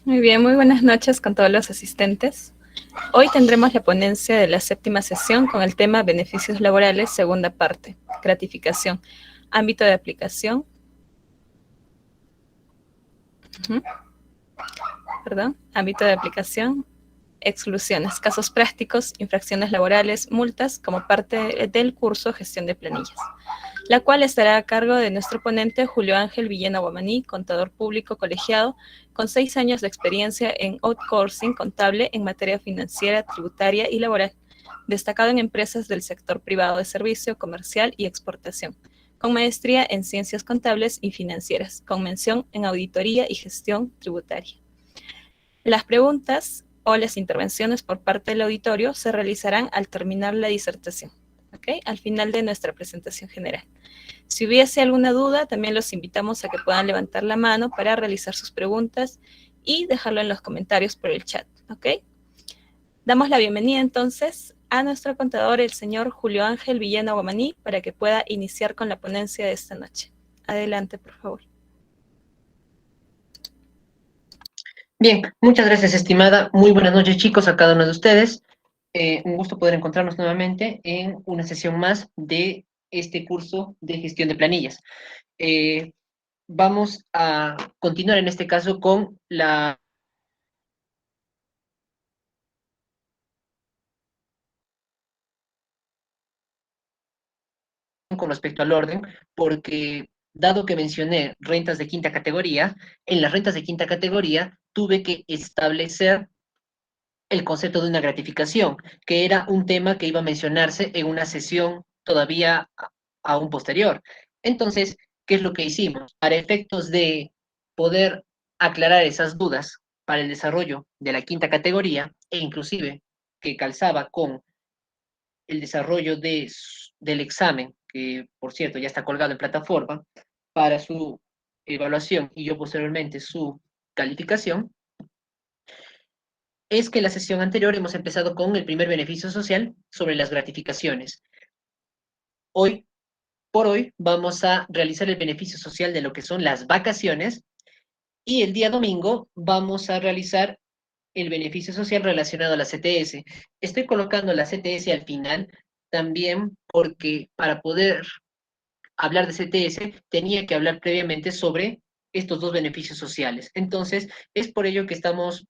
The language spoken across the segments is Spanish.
Muy bien, muy buenas noches con todos los asistentes. Hoy tendremos la ponencia de la séptima sesión con el tema beneficios laborales, segunda parte, gratificación, ámbito de aplicación, ujú, ámbito de aplicación, exclusiones, casos prácticos, infracciones laborales, multas como parte del curso Gestión de Planillas, la cual estará a cargo de nuestro ponente Julio Ángel Villena Guamaní, contador público colegiado, con 6 años de experiencia en outsourcing contable en materia financiera, tributaria y laboral, destacado en empresas del sector privado de servicio, comercial y exportación, con maestría en ciencias contables y financieras, con mención en auditoría y gestión tributaria. Las preguntas o las intervenciones por parte del auditorio se realizarán al terminar la disertación, ¿ok? Al final de nuestra presentación general. Si hubiese alguna duda, también los invitamos a que puedan levantar la mano para realizar sus preguntas y dejarlo en los comentarios por el chat, ¿ok? Damos la bienvenida entonces a nuestro contador, el señor Julio Ángel Villena Guamaní, para que pueda iniciar con la ponencia de esta noche. Adelante, por favor. Bien, muchas gracias, estimada. Muy buenas noches, chicos, a cada uno de ustedes. Un gusto poder encontrarnos nuevamente en una sesión más de este curso de gestión de planillas. Eh, Vamos a continuar en este caso con respecto al orden, porque dado que mencioné rentas de quinta categoría, en las rentas de quinta categoría tuve que establecer el concepto de una gratificación, que era un tema que iba a mencionarse en una sesión todavía aún posterior. Entonces, ¿qué es lo que hicimos? Para efectos de poder aclarar esas dudas para el desarrollo de la quinta categoría, e inclusive que calzaba con el desarrollo del examen, que por cierto ya está colgado en plataforma, para su evaluación y yo posteriormente su calificación, es que en la sesión anterior hemos empezado con el primer beneficio social sobre las gratificaciones. Hoy por hoy vamos a realizar el beneficio social de lo que son las vacaciones y el día domingo vamos a realizar el beneficio social relacionado a la CTS. Estoy colocando la CTS al final también porque para poder hablar de CTS tenía que hablar previamente sobre estos dos beneficios sociales. Entonces, es por ello que estamos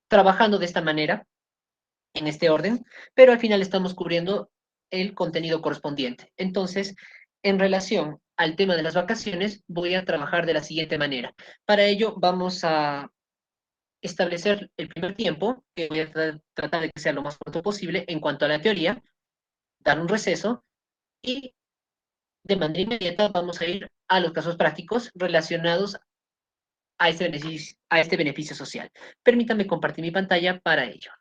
trabajando de esta manera en este orden, pero al final estamos cubriendo el contenido correspondiente. Entonces, en relación al tema de las vacaciones, voy a trabajar de la siguiente manera. Para ello, vamos a establecer el primer tiempo, que voy a tratar de que sea lo más pronto posible en cuanto a la teoría, dar un receso y de manera inmediata vamos a ir a los casos prácticos relacionados a este beneficio social. Permítanme compartir mi pantalla para ello.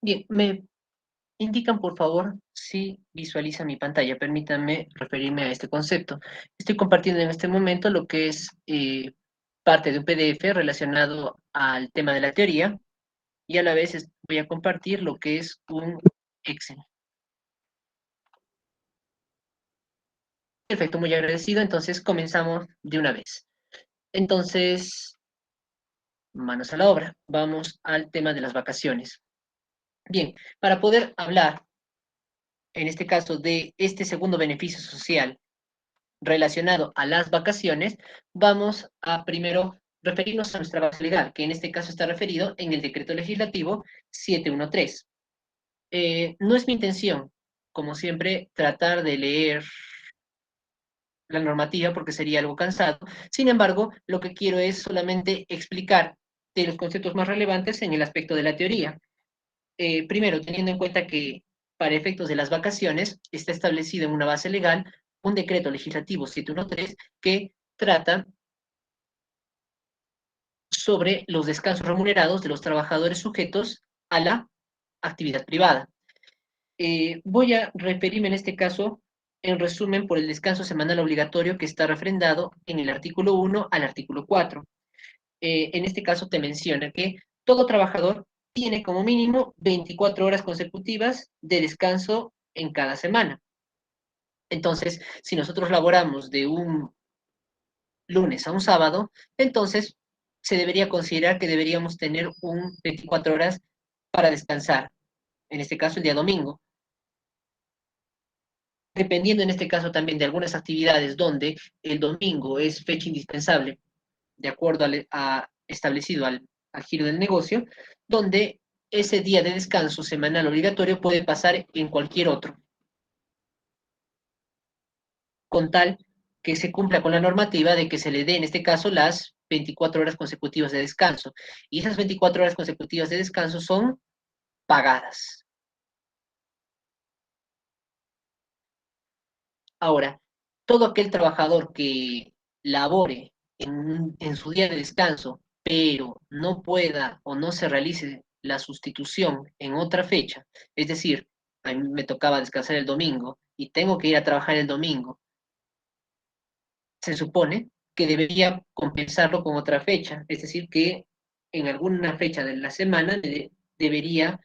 Bien, me indican por favor si visualiza mi pantalla. Permítanme referirme a este concepto. Estoy compartiendo en este momento lo que es parte de un PDF relacionado al tema de la teoría y a la vez voy a compartir lo que es un Excel. Perfecto, muy agradecido. Entonces comenzamos de una vez. Entonces, manos a la obra. Vamos al tema de las vacaciones. Bien, para poder hablar, en este caso, de este segundo beneficio social relacionado a las vacaciones, vamos a primero referirnos a nuestra base legal, que en este caso está referido en el decreto legislativo 713. No es mi intención, como siempre, tratar de leer la normativa porque sería algo cansado. Sin embargo, lo que quiero es solamente explicar de los conceptos más relevantes en el aspecto de la teoría. Primero, teniendo en cuenta que para efectos de las vacaciones está establecido en una base legal un decreto legislativo 713 que trata sobre los descansos remunerados de los trabajadores sujetos a la actividad privada. Voy a referirme en este caso, en resumen, por el descanso semanal obligatorio que está refrendado en el artículo 1 al artículo 4. En este caso te menciona que todo trabajador tiene como mínimo 24 horas consecutivas de descanso en cada semana. Entonces, si nosotros laboramos de un lunes a un sábado, entonces se debería considerar que deberíamos tener un 24 horas para descansar, en este caso el día domingo. Dependiendo en este caso también de algunas actividades donde el domingo es fecha indispensable, de acuerdo a establecido al giro del negocio, donde ese día de descanso semanal obligatorio puede pasar en cualquier otro, con tal que se cumpla con la normativa de que se le dé, en este caso, las 24 horas consecutivas de descanso. Y esas 24 horas consecutivas de descanso son pagadas. Ahora, todo aquel trabajador que labore en su día de descanso, pero no pueda o no se realice la sustitución en otra fecha, es decir, a mí me tocaba descansar el domingo y tengo que ir a trabajar el domingo, se supone que debería compensarlo con otra fecha, es decir, que en alguna fecha de la semana debería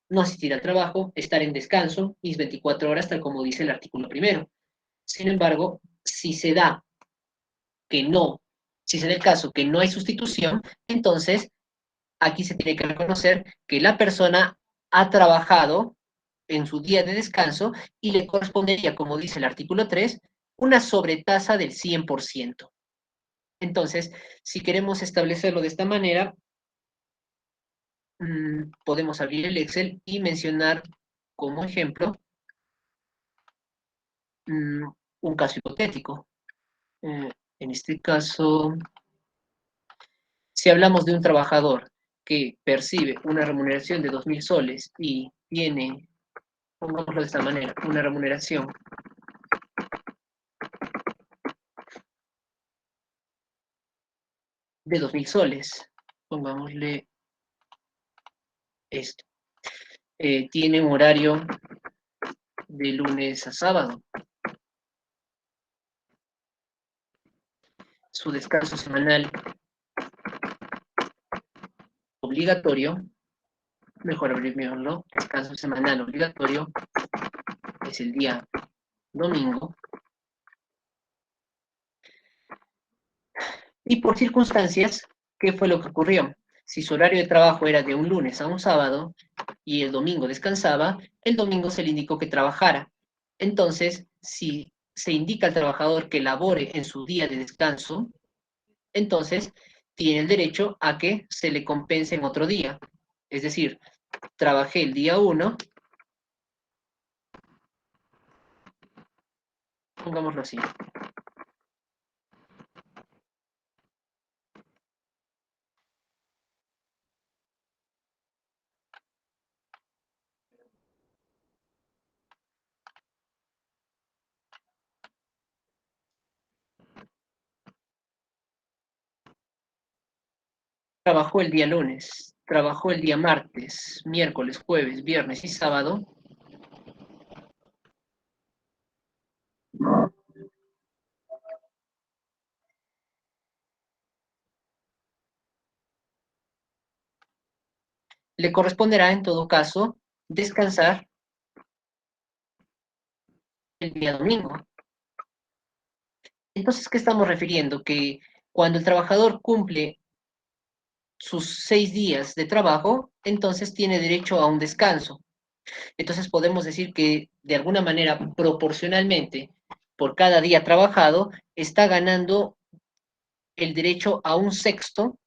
no asistir al trabajo, estar en descanso, mis 24 horas, tal como dice el artículo primero. Sin embargo, que no, si se da el caso que no hay sustitución, entonces aquí se tiene que reconocer que la persona ha trabajado en su día de descanso y le correspondería, como dice el artículo 3, una sobretasa del 100%. Entonces, si queremos establecerlo de esta manera, podemos abrir el Excel y mencionar como ejemplo un caso hipotético. En este caso, si hablamos de un trabajador que percibe una remuneración de 2.000 soles y tiene, pongámoslo de esta manera, una remuneración de 2.000 soles, pongámosle esto, tiene un horario de lunes a sábado, su descanso semanal obligatorio, mejor abreviarlo, descanso semanal obligatorio es el día domingo, y por circunstancias, ¿qué fue lo que ocurrió? Si su horario de trabajo era de un lunes a un sábado y el domingo descansaba, el domingo se le indicó que trabajara. Entonces, si se indica al trabajador que labore en su día de descanso, entonces tiene el derecho a que se le compense en otro día. Es decir, trabajé el día 1, pongámoslo así. Trabajó el día lunes. trabajó el día martes, miércoles, jueves, viernes y sábado, le corresponderá en todo caso descansar el día domingo. Entonces, ¿qué estamos refiriendo? Que cuando el trabajador cumple sus 6 días de trabajo, entonces tiene derecho a un descanso. Entonces podemos decir que de alguna manera, proporcionalmente, por cada día trabajado, está ganando el derecho a un sexto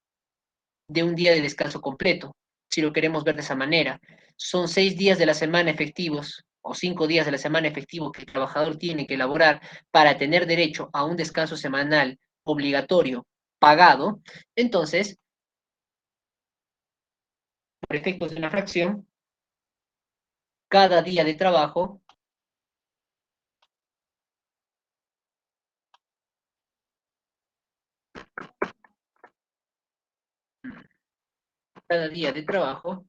de un día de descanso completo, si lo queremos ver de esa manera. Son 6 días de la semana efectivos o 5 días de la semana efectivos que el trabajador tiene que elaborar para tener derecho a un descanso semanal obligatorio pagado. Entonces, por efectos de una fracción, cada día de trabajo cada día de trabajo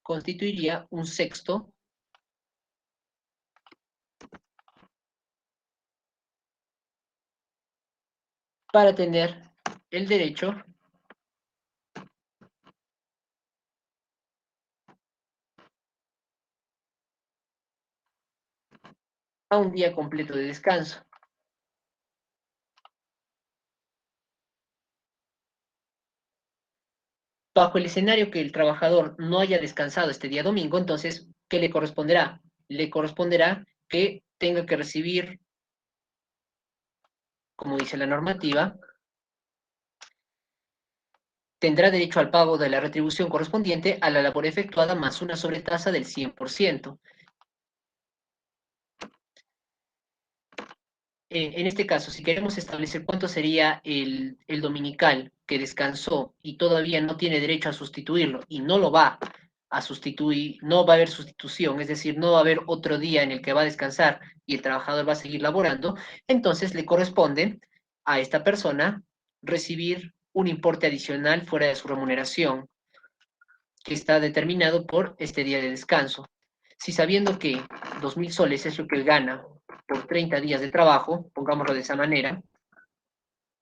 constituiría un sexto para tener el derecho a un día completo de descanso. Bajo el escenario que el trabajador no haya descansado este día domingo, entonces, ¿qué le corresponderá? Le corresponderá que tenga que recibir, como dice la normativa, tendrá derecho al pago de la retribución correspondiente a la labor efectuada más una sobretasa del 100%. En este caso, si queremos establecer cuánto sería el dominical que descansó y todavía no tiene derecho a sustituirlo y no lo va a sustituir, no va a haber sustitución, es decir, no va a haber otro día en el que va a descansar y el trabajador va a seguir laborando, entonces le corresponde a esta persona recibir un importe adicional fuera de su remuneración que está determinado por este día de descanso. Si sabiendo que 2.000 soles es lo que él gana por 30 días de trabajo, pongámoslo de esa manera,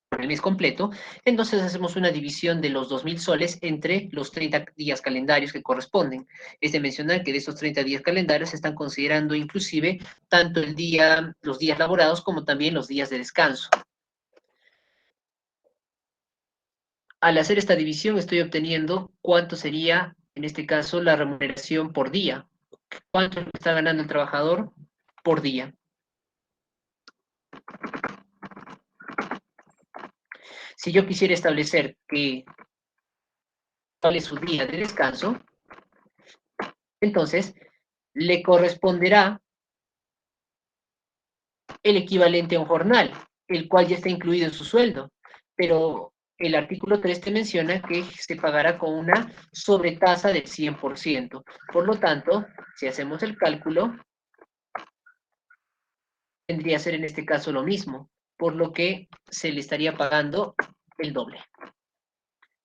por el mes completo, entonces hacemos una división de los 2.000 soles entre los 30 días calendarios que corresponden. Es de mencionar que de esos 30 días calendarios se están considerando inclusive tanto el día, los días laborados como también los días de descanso. Al hacer esta división estoy obteniendo cuánto sería, en este caso, la remuneración por día. ¿Cuánto está ganando el trabajador por día? Si yo quisiera establecer cuál es su día de descanso, entonces le corresponderá el equivalente a un jornal, el cual ya está incluido en su sueldo, pero el artículo 3 te menciona que se pagará con una sobretasa del 100%. Por lo tanto, si hacemos el cálculo, tendría que ser en este caso lo mismo, por lo que se le estaría pagando el doble.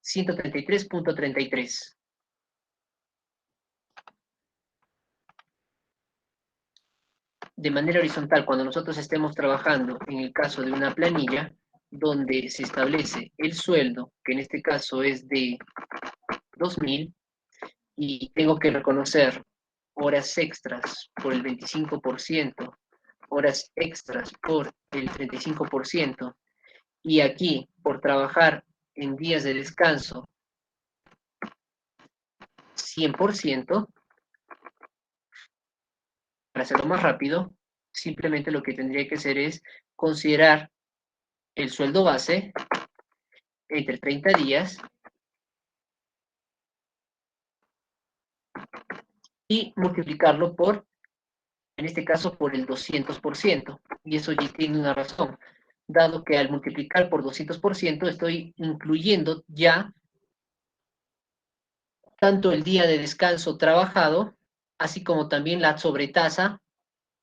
133.33. De manera horizontal, cuando nosotros estemos trabajando en el caso de una planilla, donde se establece el sueldo, que en este caso es de 2.000, y tengo que reconocer horas extras por el 25%, horas extras por el 35%, y aquí por trabajar en días de descanso 100%, para hacerlo más rápido, simplemente lo que tendría que hacer es considerar el sueldo base entre 30 días y multiplicarlo por, en este caso, por el 200%. Y eso ya tiene una razón, dado que al multiplicar por 200% estoy incluyendo ya tanto el día de descanso trabajado, así como también la sobretasa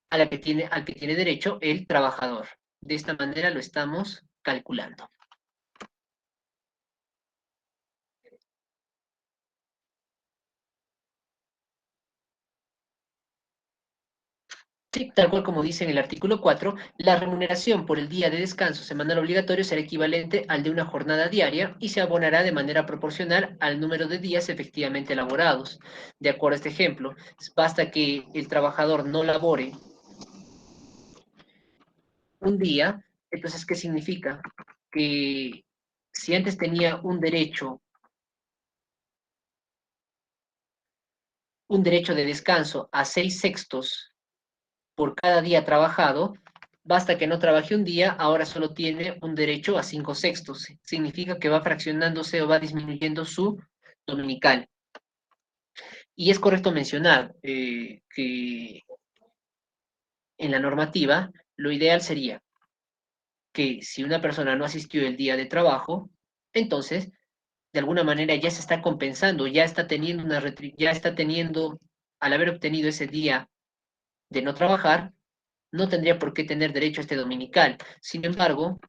al que tiene derecho el trabajador. De esta manera lo estamos calculando. Sí, tal cual como dice en el artículo 4, la remuneración por el día de descanso semanal obligatorio será equivalente al de una jornada diaria y se abonará de manera proporcional al número de días efectivamente elaborados. De acuerdo a este ejemplo, basta que el trabajador no labore un día, entonces, ¿qué significa? Que si antes tenía un derecho de descanso a 6/6 por cada día trabajado, basta que no trabaje un día, ahora solo tiene un derecho a 5/6. Significa que va fraccionándose o va disminuyendo su dominical. Y es correcto mencionar que en la normativa lo ideal sería que si una persona no asistió el día de trabajo, entonces de alguna manera ya se está compensando, ya está teniendo ya está teniendo, al haber obtenido ese día de no trabajar, no tendría por qué tener derecho a este dominical. Sin embargo,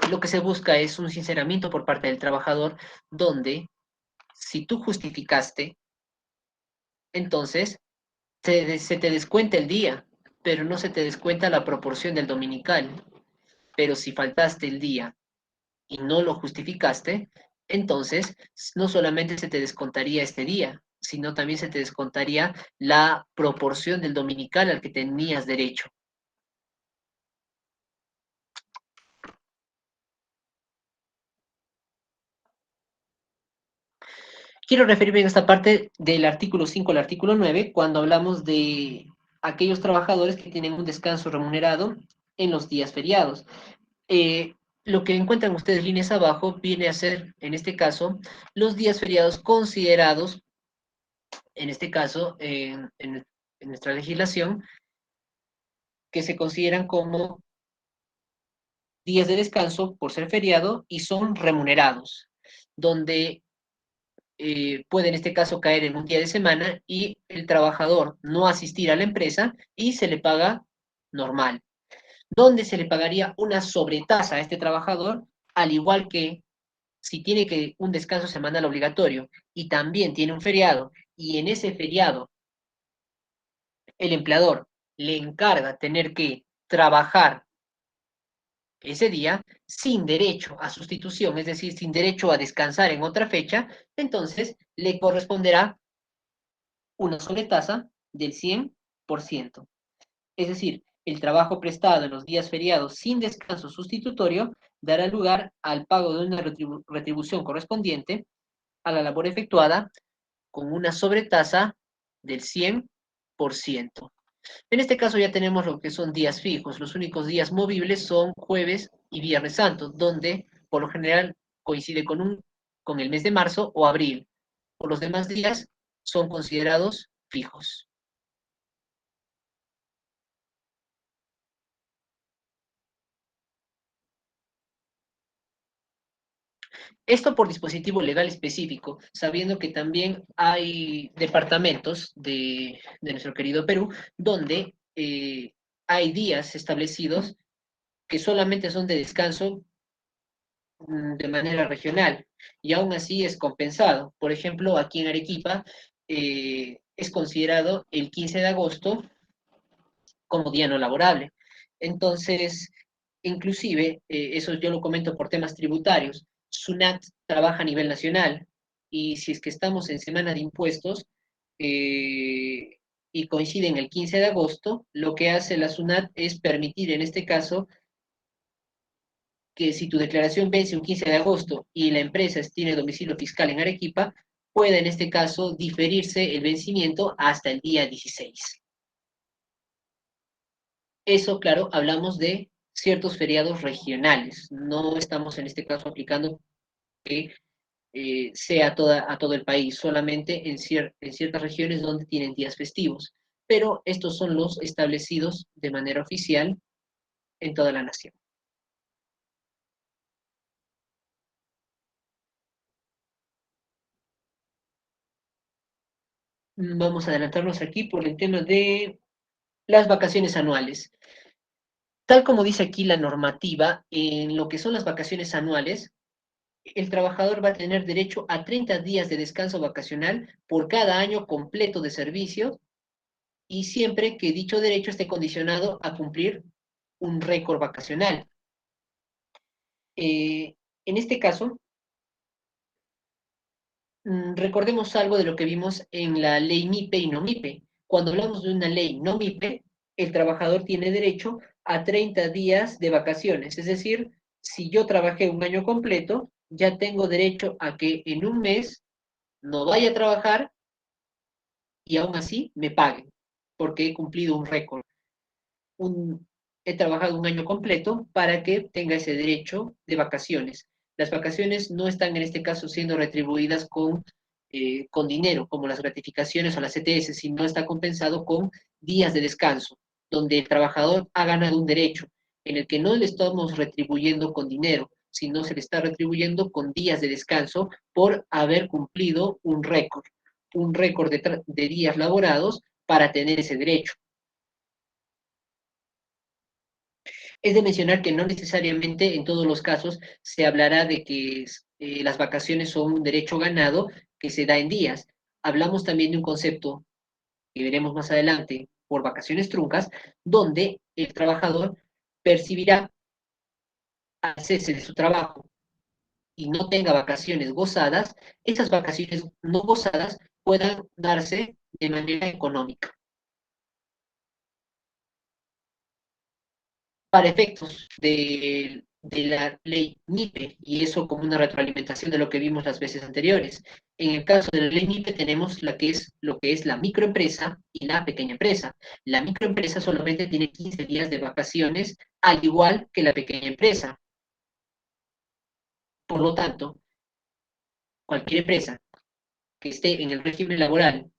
lo que se busca es un sinceramiento por parte del trabajador, donde si tú justificaste, entonces se te descuenta el día, pero no se te descuenta la proporción del dominical. Pero si faltaste el día y no lo justificaste, entonces no solamente se te descontaría este día, sino también se te descontaría la proporción del dominical al que tenías derecho. Quiero referirme en esta parte del artículo 5 al artículo 9, cuando hablamos de aquellos trabajadores que tienen un descanso remunerado en los días feriados. Eh, lo que encuentran ustedes líneas abajo viene a ser, en este caso, los días feriados considerados, en este caso, en nuestra legislación, que se consideran como días de descanso por ser feriado y son remunerados, donde puede en este caso caer en un día de semana y el trabajador no asistir a la empresa y se le paga normal, donde se le pagaría una sobretasa a este trabajador, al igual que si tiene que un descanso semanal obligatorio y también tiene un feriado, y en ese feriado el empleador le encarga tener que trabajar ese día sin derecho a sustitución, es decir, sin derecho a descansar en otra fecha, entonces le corresponderá una sobretasa del 100%. Es decir, el trabajo prestado en los días feriados sin descanso sustitutorio dará lugar al pago de una retribución correspondiente a la labor efectuada con una sobretasa del 100%. En este caso ya tenemos lo que son días fijos. Los únicos días movibles son jueves y viernes santo, donde por lo general coincide con el mes de marzo o abril. Por los demás días son considerados fijos. Esto por dispositivo legal específico, sabiendo que también hay departamentos de nuestro querido Perú donde hay días establecidos que solamente son de descanso de manera regional y aún así es compensado. Por ejemplo, aquí en Arequipa es considerado el 15 de agosto como día no laborable. Entonces, inclusive, eso yo lo comento por temas tributarios, SUNAT trabaja a nivel nacional y si es que estamos en semana de impuestos y coincide en el 15 de agosto, lo que hace la SUNAT es permitir en este caso que si tu declaración vence un 15 de agosto y la empresa tiene domicilio fiscal en Arequipa, pueda en este caso diferirse el vencimiento hasta el día 16. Eso, claro, hablamos de ciertos feriados regionales. No estamos en este caso aplicando que sea a todo el país, solamente en ciertas regiones donde tienen días festivos. Pero estos son los establecidos de manera oficial en toda la nación. Vamos a adelantarnos aquí por el tema de las vacaciones anuales. Tal como dice aquí la normativa, en lo que son las vacaciones anuales, el trabajador va a tener derecho a 30 días de descanso vacacional por cada año completo de servicio y siempre que dicho derecho esté condicionado a cumplir un récord vacacional. En este caso, recordemos algo de lo que vimos en la ley MIPE y no MIPE. Cuando hablamos de una ley no MIPE, el trabajador tiene derecho a 30 días de vacaciones. Es decir, si yo trabajé un año completo, ya tengo derecho a que en un mes no vaya a trabajar y aún así me paguen, porque he cumplido un récord. Un, he trabajado un año completo para que tenga ese derecho de vacaciones. Las vacaciones no están en este caso siendo retribuidas con dinero, como las gratificaciones o las CTS, sino está compensado con días de descanso, donde el trabajador ha ganado un derecho en el que no le estamos retribuyendo con dinero, sino se le está retribuyendo con días de descanso por haber cumplido un récord de días laborados para tener ese derecho. Es de mencionar que no necesariamente en todos los casos se hablará de que las vacaciones son un derecho ganado que se da en días. Hablamos también de un concepto que veremos más adelante por vacaciones truncas, donde el trabajador percibirá al cese de su trabajo y no tenga vacaciones gozadas, esas vacaciones no gozadas puedan darse de manera económica. Para efectos de la ley MIPE, y eso como una retroalimentación de lo que vimos las veces anteriores. En el caso de la ley MIPE tenemos lo que es la microempresa y la pequeña empresa. La microempresa solamente tiene 15 días de vacaciones, al igual que la pequeña empresa. Por lo tanto, cualquier empresa que esté en el régimen laboral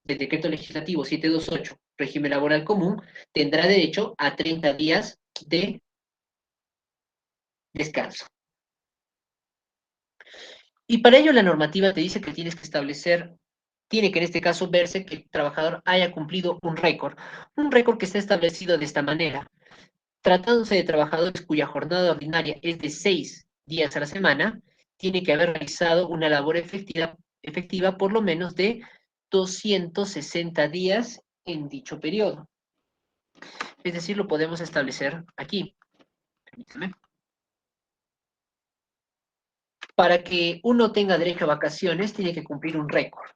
del decreto legislativo 728, régimen laboral común, tendrá derecho a 30 días de descanso. Y para ello la normativa te dice que tienes que establecer, tiene que en este caso verse que el trabajador haya cumplido un récord que está establecido de esta manera. Tratándose de trabajadores cuya jornada ordinaria es de 6 días a la semana, tiene que haber realizado una labor efectiva por lo menos de 260 días en dicho periodo. Es decir, lo podemos establecer aquí. Permítame. Para que uno tenga derecho a vacaciones, tiene que cumplir un récord.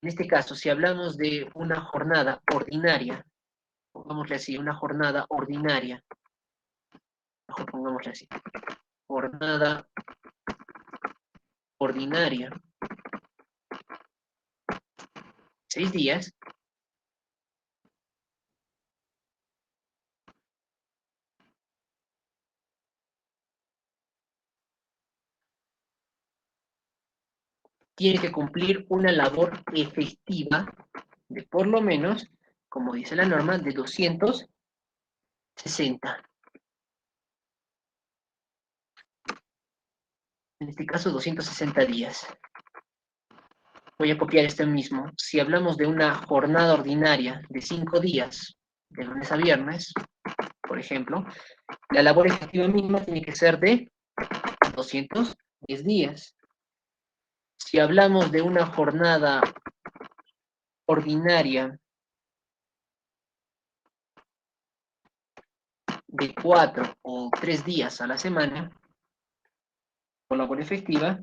En este caso, si hablamos de una jornada ordinaria, pongámosle así, una jornada ordinaria, mejor pongámosle así, jornada ordinaria, 6 días, tiene que cumplir una labor efectiva de por lo menos, como dice la norma, de 260. En este caso, 260 días. Voy a copiar este mismo. Si hablamos de una jornada ordinaria de 5 días, de lunes a viernes, por ejemplo, la labor efectiva mínima tiene que ser de 210 días. Si hablamos de una jornada ordinaria de 4 o 3 días a la semana, con labor efectiva,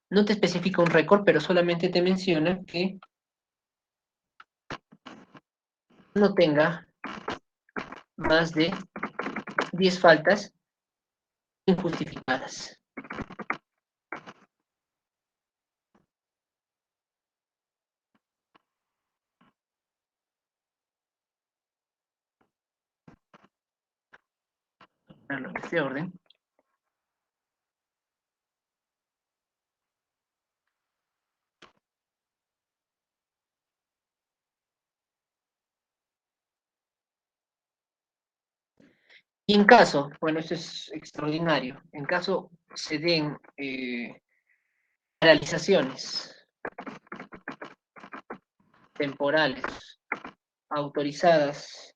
no te especifica un récord, pero solamente te menciona que no tenga más de 10 faltas injustificadas. En este orden. Y en caso, bueno, esto es extraordinario, en caso se den Realizaciones temporales autorizadas,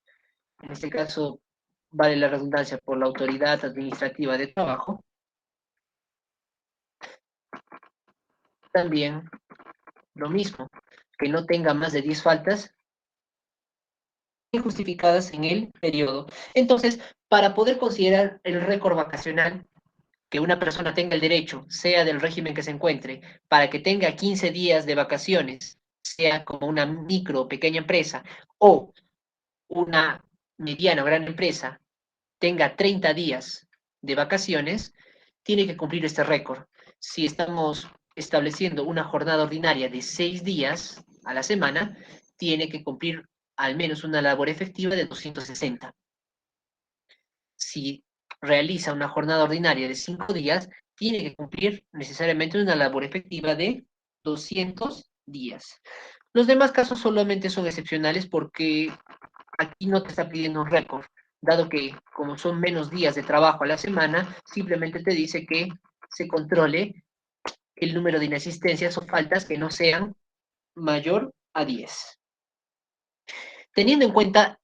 en este caso vale la redundancia, por la autoridad administrativa de trabajo, también lo mismo, que no tenga más de 10 faltas injustificadas en el periodo. Entonces, para poder considerar el récord vacacional, que una persona tenga el derecho, sea del régimen que se encuentre, para que tenga 15 días de vacaciones, sea como una micro o pequeña empresa, o una mediana o gran empresa, tenga 30 días de vacaciones, tiene que cumplir este récord. Si estamos estableciendo una jornada ordinaria de 6 días a la semana, tiene que cumplir al menos una labor efectiva de 260. Si realiza una jornada ordinaria de 5 días, tiene que cumplir necesariamente una labor efectiva de 200 días. Los demás casos solamente son excepcionales porque aquí no te está pidiendo un récord, dado que como son menos días de trabajo a la semana, simplemente te dice que se controle el número de inasistencias o faltas que no sean mayor a 10. Teniendo en cuenta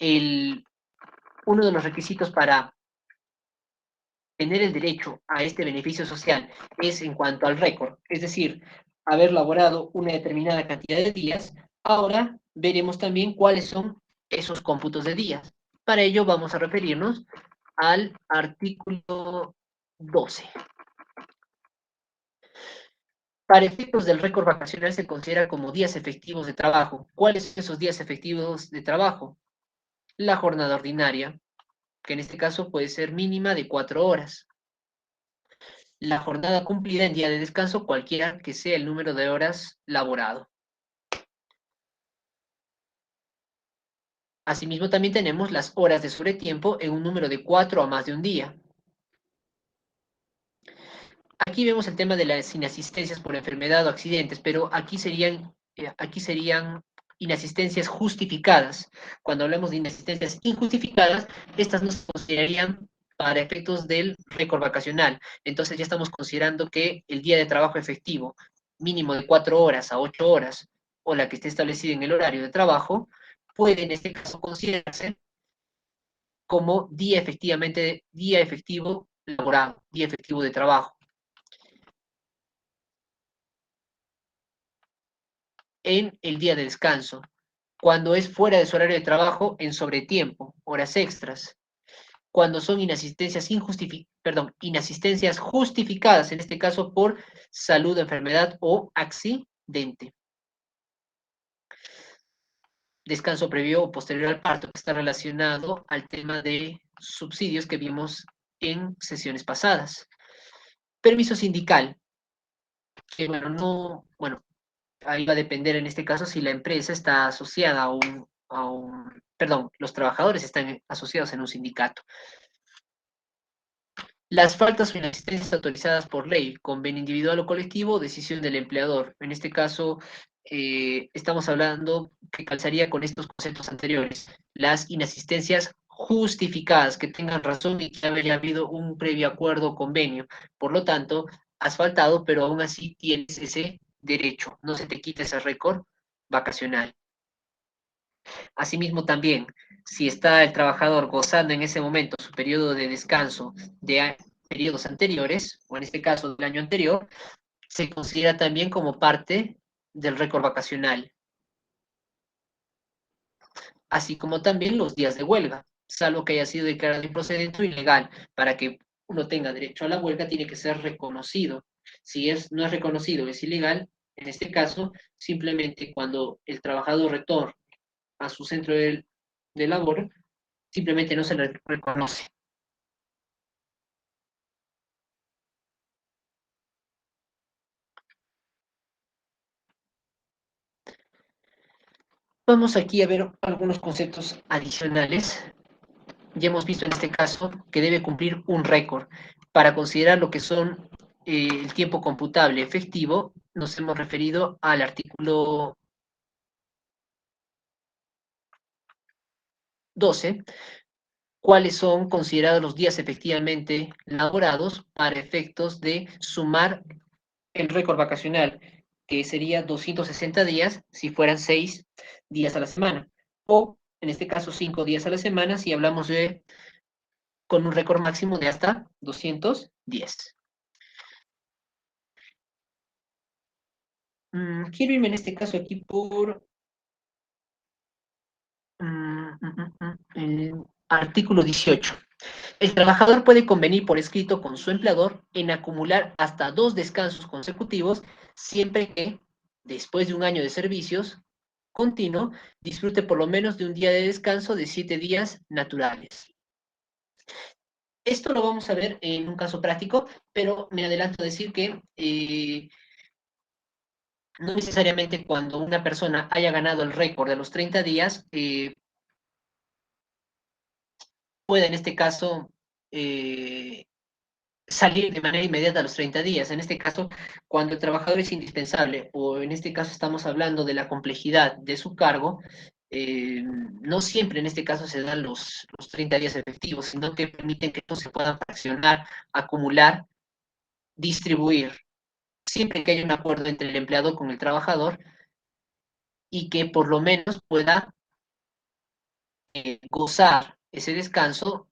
uno de los requisitos para tener el derecho a este beneficio social es en cuanto al récord, es decir, haber laborado una determinada cantidad de días, ahora veremos también cuáles son esos cómputos de días. Para ello vamos a referirnos al artículo 12. Para efectos del récord vacacional se considera como días efectivos de trabajo. ¿Cuáles son esos días efectivos de trabajo? La jornada ordinaria, que en este caso puede ser mínima de 4 horas. La jornada cumplida en día de descanso, cualquiera que sea el número de horas laborado. Asimismo, también tenemos las horas de sobretiempo en un número de 4 a más de un día. Aquí vemos el tema de las inasistencias por enfermedad o accidentes, pero aquí serían inasistencias justificadas. Cuando hablamos de inasistencias injustificadas, estas no se considerarían para efectos del récord vacacional. Entonces ya estamos considerando que el día de trabajo efectivo, mínimo de 4 horas a 8 horas, o la que esté establecida en el horario de trabajo, puede en este caso considerarse como día efectivo laborado, día efectivo de trabajo. En el día de descanso, cuando es fuera de su horario de trabajo, en sobretiempo, horas extras, cuando son inasistencias justificadas, en este caso por salud, enfermedad o accidente. Descanso previo o posterior al parto, que está relacionado al tema de subsidios que vimos en sesiones pasadas. Permiso sindical, que ahí va a depender en este caso si la empresa está asociada los trabajadores están asociados en un sindicato. Las faltas o inexistencias autorizadas por ley, convenio individual o colectivo, decisión del empleador. En este caso, estamos hablando que calzaría con estos conceptos anteriores. Las inasistencias justificadas, que tengan razón y que haya habido un previo acuerdo o convenio. Por lo tanto, has faltado, pero aún así tienes ese derecho. No se te quita ese récord vacacional. Asimismo, también, si está el trabajador gozando en ese momento su periodo de descanso de periodos anteriores, o en este caso del año anterior, se considera también como parte del récord vacacional, así como también los días de huelga, salvo que haya sido declarado improcedente o ilegal. Para que uno tenga derecho a la huelga, tiene que ser reconocido. Si no es reconocido, es ilegal, en este caso, simplemente cuando el trabajador retorna a su centro de labor, simplemente no se le reconoce. Vamos aquí a ver algunos conceptos adicionales. Ya hemos visto en este caso que debe cumplir un récord. Para considerar lo que son el tiempo computable efectivo, nos hemos referido al artículo 12, cuáles son considerados los días efectivamente laborados para efectos de sumar el récord vacacional, que sería 260 días si fueran 6 días a la semana. O, en este caso, 5 días a la semana si hablamos de con un récord máximo de hasta 210. Quiero irme en este caso aquí por el artículo 18. El trabajador puede convenir por escrito con su empleador en acumular hasta 2 descansos consecutivos siempre que, después de un año de servicios continuo, disfrute por lo menos de un día de descanso de 7 días naturales. Esto lo vamos a ver en un caso práctico, pero me adelanto a decir que no necesariamente cuando una persona haya ganado el récord de los 30 días, pueda en este caso salir de manera inmediata a los 30 días. En este caso, cuando el trabajador es indispensable, o en este caso estamos hablando de la complejidad de su cargo, no siempre en este caso se dan los 30 días efectivos, sino que permiten que estos se puedan fraccionar, acumular, distribuir, siempre que haya un acuerdo entre el empleado con el trabajador y que por lo menos pueda gozar ese descanso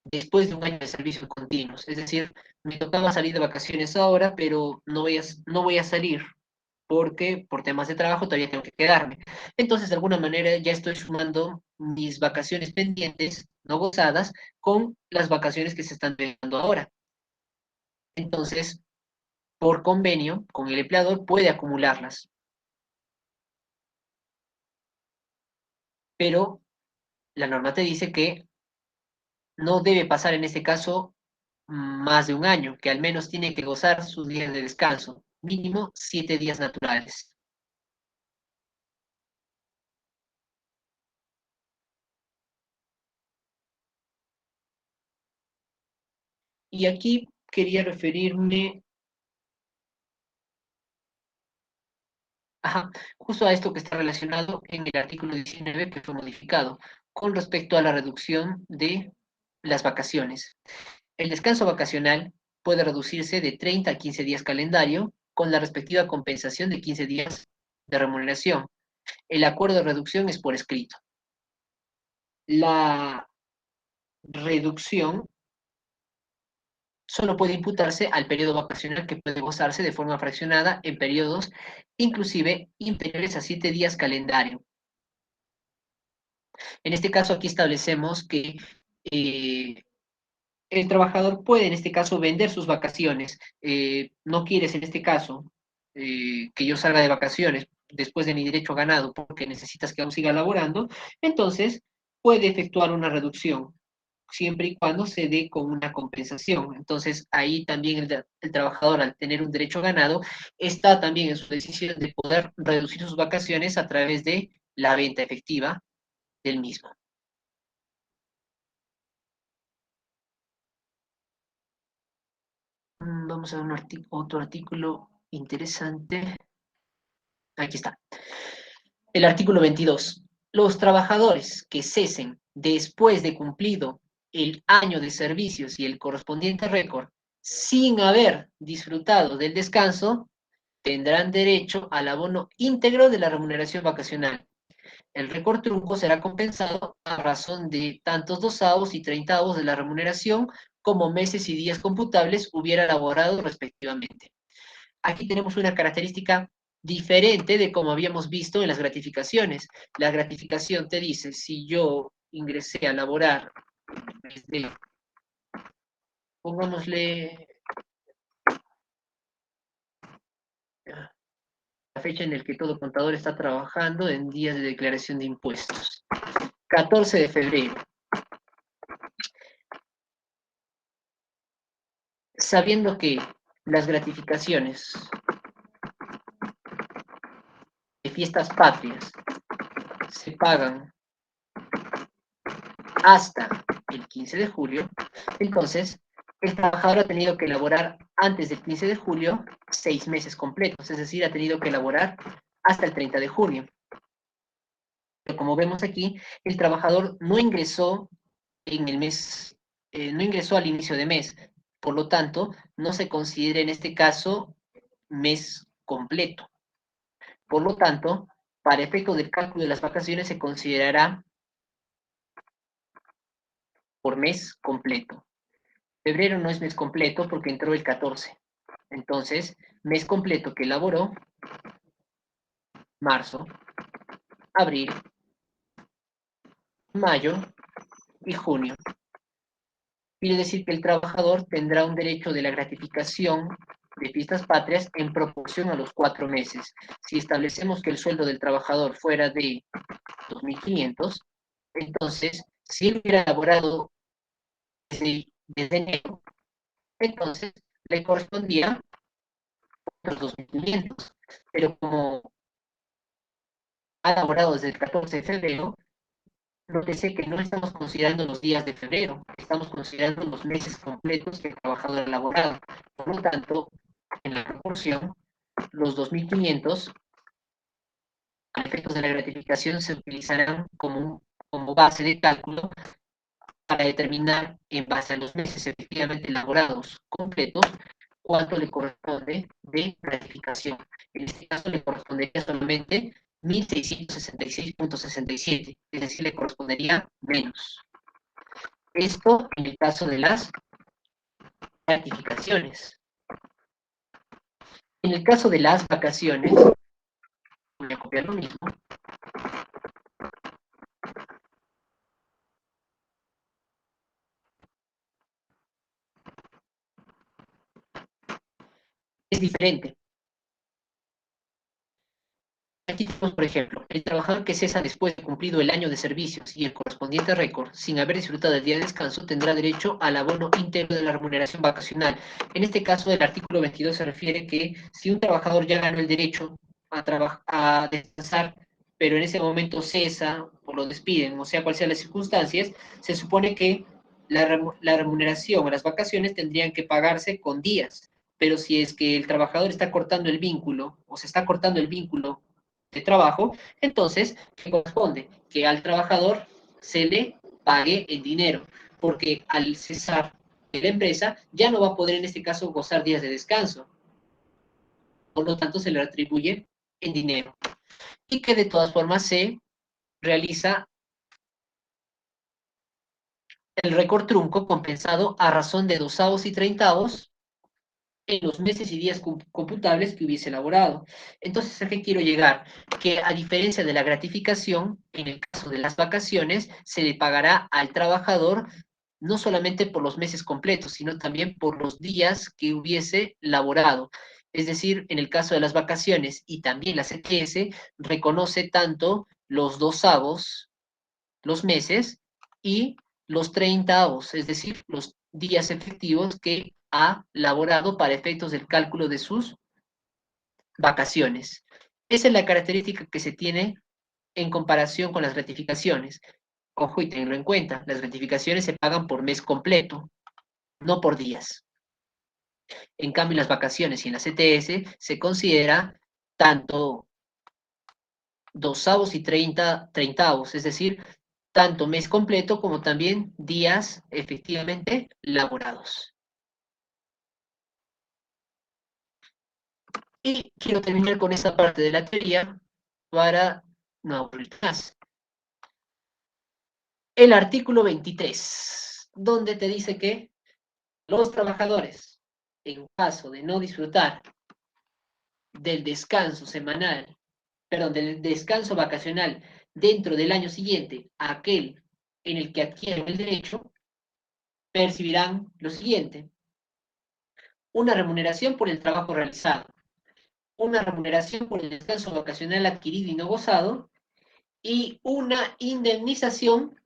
después de un año de servicios continuos. Es decir, me tocaba salir de vacaciones ahora, pero no voy a salir porque por temas de trabajo todavía tengo que quedarme. Entonces, de alguna manera, ya estoy sumando mis vacaciones pendientes, no gozadas, con las vacaciones que se están dando ahora. Entonces, por convenio con el empleador puede acumularlas, pero la norma te dice que no debe pasar en este caso más de un año, que al menos tiene que gozar sus días de descanso, mínimo 7 días naturales. Y aquí quería referirme justo a esto que está relacionado en el artículo 19 que fue modificado con respecto a la reducción de las vacaciones. El descanso vacacional puede reducirse de 30 a 15 días calendario con la respectiva compensación de 15 días de remuneración. El acuerdo de reducción es por escrito. La reducción solo puede imputarse al periodo vacacional que puede gozarse de forma fraccionada en periodos inclusive inferiores a 7 días calendario. En este caso aquí establecemos que el trabajador puede en este caso vender sus vacaciones. No quieres en este caso que yo salga de vacaciones después de mi derecho ganado porque necesitas que aún siga laborando, entonces puede efectuar una reducción siempre y cuando se dé con una compensación. Entonces, ahí también el trabajador, al tener un derecho ganado, está también en su decisión de poder reducir sus vacaciones a través de la venta efectiva del mismo. Vamos a ver otro artículo interesante. Aquí está. El artículo 22. Los trabajadores que cesen después de cumplido el año de servicios y el correspondiente récord sin haber disfrutado del descanso tendrán derecho al abono íntegro de la remuneración vacacional. El récord trunco será compensado a razón de tantos dosavos y treintavos de la remuneración como meses y días computables hubiera elaborado respectivamente. Aquí tenemos una característica diferente de como habíamos visto en las gratificaciones. La gratificación te dice, si yo ingresé a laborar desde, pongámosle la fecha en la que todo contador está trabajando en días de declaración de impuestos. 14 de febrero. Sabiendo que las gratificaciones de fiestas patrias se pagan hasta el 15 de julio, entonces el trabajador ha tenido que elaborar antes del 15 de julio 6 meses completos, es decir, ha tenido que elaborar hasta el 30 de junio. Pero como vemos aquí, el trabajador no ingresó en el mes, no ingresó al inicio de mes, Por lo tanto, no se considera en este caso mes completo. Por lo tanto, para efecto del cálculo de las vacaciones se considerará por mes completo. Febrero no es mes completo porque entró el 14. Entonces, mes completo que elaboró, marzo, abril, mayo y junio. Quiere decir que el trabajador tendrá un derecho de la gratificación de fiestas patrias en proporción a los 4 meses. Si establecemos que el sueldo del trabajador fuera de 2.500, entonces, si él hubiera elaborado desde enero, entonces le correspondía otros 2.500. Pero como ha elaborado desde el 14 de febrero, nótese que no estamos considerando los días de febrero, estamos considerando los meses completos que el trabajador ha elaborado. Por lo tanto, en la proporción, los 2.500 a efectos de la gratificación se utilizarán como base de cálculo para determinar, en base a los meses efectivamente elaborados completos, cuánto le corresponde de gratificación. En este caso le correspondería solamente 1.666.67, es decir, le correspondería menos. Esto en el caso de las gratificaciones. En el caso de las vacaciones, voy a copiar lo mismo. Es diferente. Aquí tenemos, por ejemplo, el trabajador que cesa después de cumplido el año de servicios y el correspondiente récord, sin haber disfrutado del día de descanso, tendrá derecho al abono íntegro de la remuneración vacacional. En este caso, el artículo 22 se refiere que si un trabajador ya ganó el derecho a descansar, pero en ese momento cesa o lo despiden, o sea, cuales sean las circunstancias, se supone que la remuneración o las vacaciones tendrían que pagarse con días. Pero si es que el trabajador está cortando el vínculo o se está cortando el vínculo de trabajo, entonces, ¿qué corresponde? Que al trabajador se le pague el dinero, porque al cesar de la empresa ya no va a poder en este caso gozar días de descanso. Por lo tanto, se le atribuye en dinero. Y que de todas formas se realiza el récord trunco compensado a razón de dosavos y treintavos en los meses y días computables que hubiese elaborado. Entonces, ¿a qué quiero llegar? Que a diferencia de la gratificación, en el caso de las vacaciones, se le pagará al trabajador no solamente por los meses completos, sino también por los días que hubiese laborado. Es decir, en el caso de las vacaciones y también la CTS, reconoce tanto los dosavos, los meses, y los treintavos, es decir, los días efectivos que ha laborado para efectos del cálculo de sus vacaciones. Esa es la característica que se tiene en comparación con las gratificaciones. Ojo y tenlo en cuenta, las gratificaciones se pagan por mes completo, no por días. En cambio, en las vacaciones y en la CTS se considera tanto dosavos y treintavos, es decir, tanto mes completo como también días efectivamente laborados. Y quiero terminar con esta parte de la teoría para no aburrir más. El artículo 23, donde te dice que los trabajadores, en caso de no disfrutar del descanso semanal, perdón, del descanso vacacional dentro del año siguiente a aquel en el que adquieren el derecho, percibirán lo siguiente: una remuneración por el trabajo realizado, una remuneración por el descanso vacacional adquirido y no gozado, y una indemnización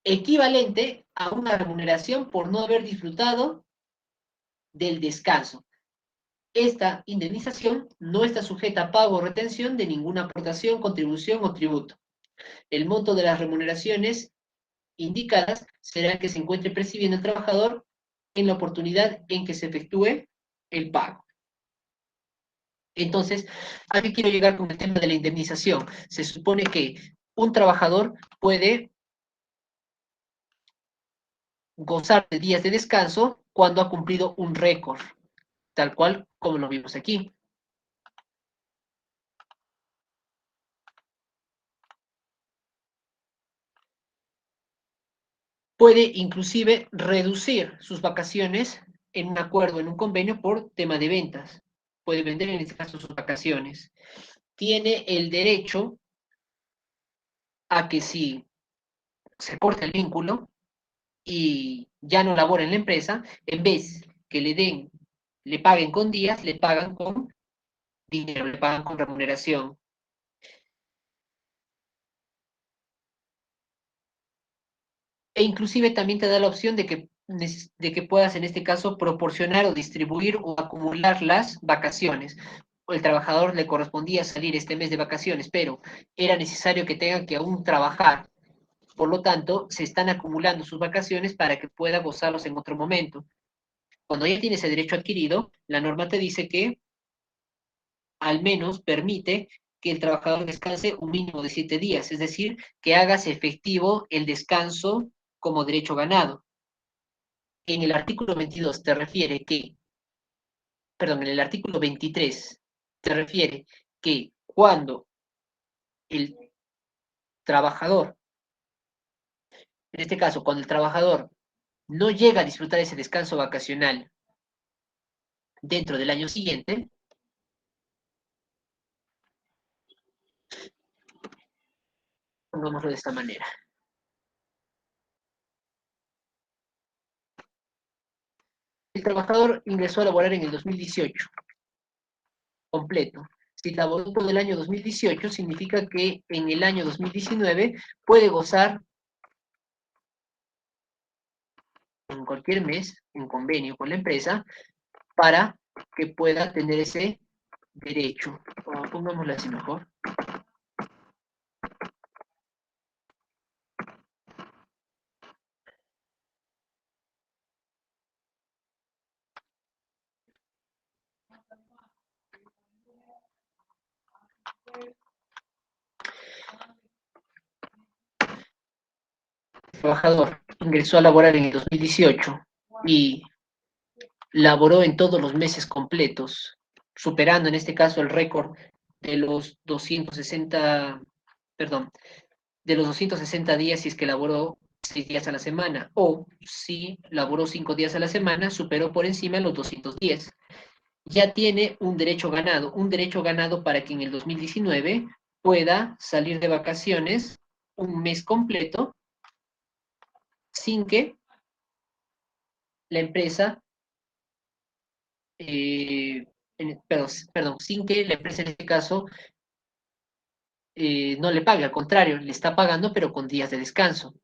equivalente a una remuneración por no haber disfrutado del descanso. Esta indemnización no está sujeta a pago o retención de ninguna aportación, contribución o tributo. El monto de las remuneraciones indicadas será el que se encuentre percibiendo el trabajador en la oportunidad en que se efectúe el pago. Entonces, ¿a qué quiero llegar con el tema de la indemnización? Se supone que un trabajador puede gozar de días de descanso cuando ha cumplido un récord, tal cual como lo vimos aquí. Puede inclusive reducir sus vacaciones en un acuerdo, en un convenio por tema de ventas. Puede vender en este caso sus vacaciones. Tiene el derecho a que si se corta el vínculo y ya no labora en la empresa, en vez que le paguen con días, le pagan con dinero, le pagan con remuneración. E inclusive también te da la opción de que puedas en este caso proporcionar o distribuir o acumular las vacaciones. El trabajador le correspondía salir este mes de vacaciones, pero era necesario que tenga que aún trabajar. Por lo tanto, se están acumulando sus vacaciones para que pueda gozarlos en otro momento. Cuando ya tienes ese derecho adquirido, la norma te dice que al menos permite que el trabajador descanse un mínimo de 7 días, es decir, que hagas efectivo el descanso como derecho ganado. En el artículo 22 te refiere que, perdón, en el artículo 23 te refiere que cuando el trabajador, en este caso, cuando el trabajador no llega a disfrutar ese descanso vacacional dentro del año siguiente, pongámoslo de esta manera. El trabajador ingresó a laborar en el 2018, completo. Si laboró todo el año 2018, significa que en el año 2019 puede gozar en cualquier mes, en convenio con la empresa, para que pueda tener ese derecho. O pongámoslo así mejor. El trabajador ingresó a laborar en el 2018 y laboró en todos los meses completos, superando en este caso el récord de los 260, perdón, de los 260 días si es que laboró 6 días a la semana, o si laboró 5 días a la semana, superó por encima los 210. Ya tiene un derecho ganado para que en el 2019 pueda salir de vacaciones un mes completo sin que la empresa, perdón, sin que la empresa en este caso no le pague, al contrario, le está pagando pero con días de descanso.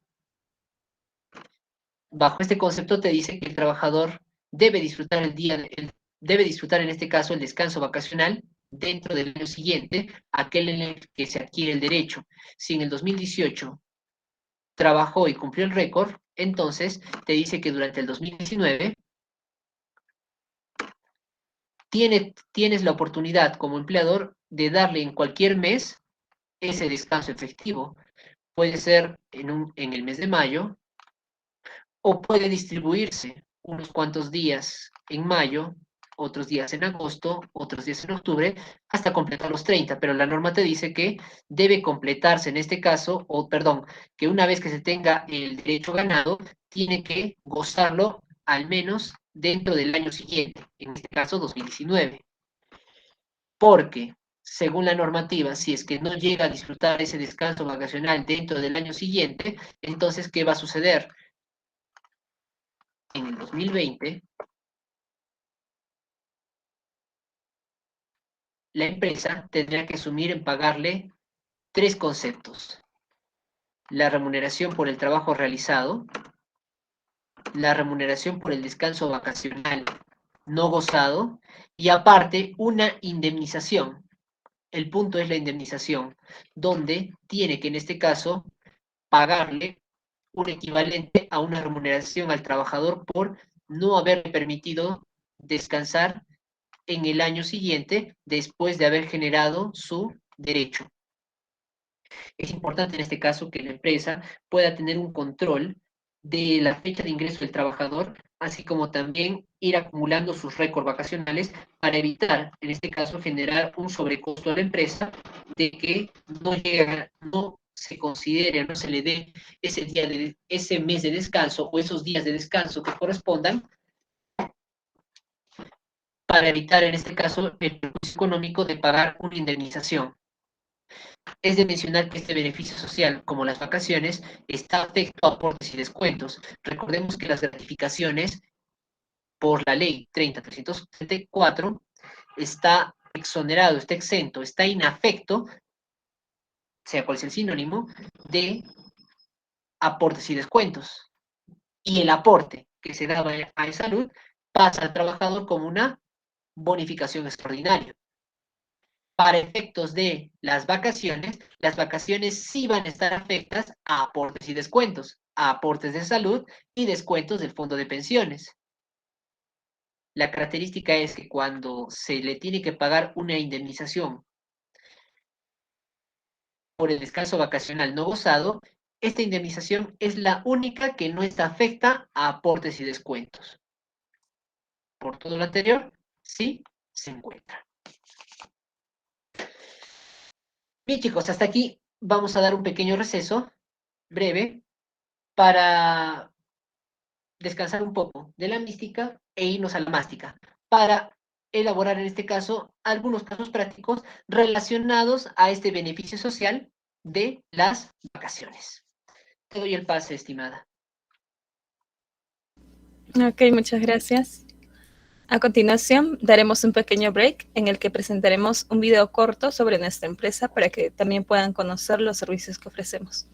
Bajo este concepto te dice que el trabajador debe disfrutar debe disfrutar en este caso el descanso vacacional dentro del año siguiente, aquel en el que se adquiere el derecho. Si en el 2018 trabajó y cumplió el récord, entonces te dice que durante el 2019 tienes la oportunidad como empleador de darle en cualquier mes ese descanso efectivo. Puede ser en el mes de mayo, o puede distribuirse unos cuantos días en mayo, otros días en agosto, otros días en octubre, hasta completar los 30, pero la norma te dice que debe completarse en este caso, o perdón, que una vez que se tenga el derecho ganado, tiene que gozarlo al menos dentro del año siguiente, en este caso 2019. Porque, según la normativa, si es que no llega a disfrutar ese descanso vacacional dentro del año siguiente, entonces, ¿qué va a suceder? En el 2020, la empresa tendrá que asumir en pagarle 3 conceptos: la remuneración por el trabajo realizado, la remuneración por el descanso vacacional no gozado y aparte una indemnización. El punto es la indemnización, donde tiene que en este caso pagarle un equivalente a una remuneración al trabajador por no haberle permitido descansar en el año siguiente después de haber generado su derecho. Es importante en este caso que la empresa pueda tener un control de la fecha de ingreso del trabajador así como también ir acumulando sus récords vacacionales para evitar, en este caso, generar un sobrecosto a la empresa de que no se considere, no se le dé ese mes de descanso o esos días de descanso que correspondan para evitar, en este caso, el perjuicio económico de pagar una indemnización. Es de mencionar que este beneficio social, como las vacaciones, está afecto a aportes y descuentos. Recordemos que las gratificaciones, por la ley 30.374, está exonerado, está exento, está inafecto, sea cual sea el sinónimo, de aportes y descuentos. Y el aporte que se daba a salud pasa al trabajador como una bonificación extraordinaria. Para efectos de las vacaciones sí van a estar afectas a aportes y descuentos, a aportes de salud y descuentos del fondo de pensiones. La característica es que cuando se le tiene que pagar una indemnización por el descanso vacacional no gozado, esta indemnización es la única que no está afecta a aportes y descuentos. Por todo lo anterior, sí se encuentra. Bien, chicos, hasta aquí vamos a dar un pequeño receso breve para descansar un poco de la mística e irnos a la mástica, para elaborar en este caso algunos casos prácticos relacionados a este beneficio social de las vacaciones. Te doy el pase, estimada. Ok, muchas gracias. A continuación, daremos un pequeño break en el que presentaremos un video corto sobre nuestra empresa para que también puedan conocer los servicios que ofrecemos.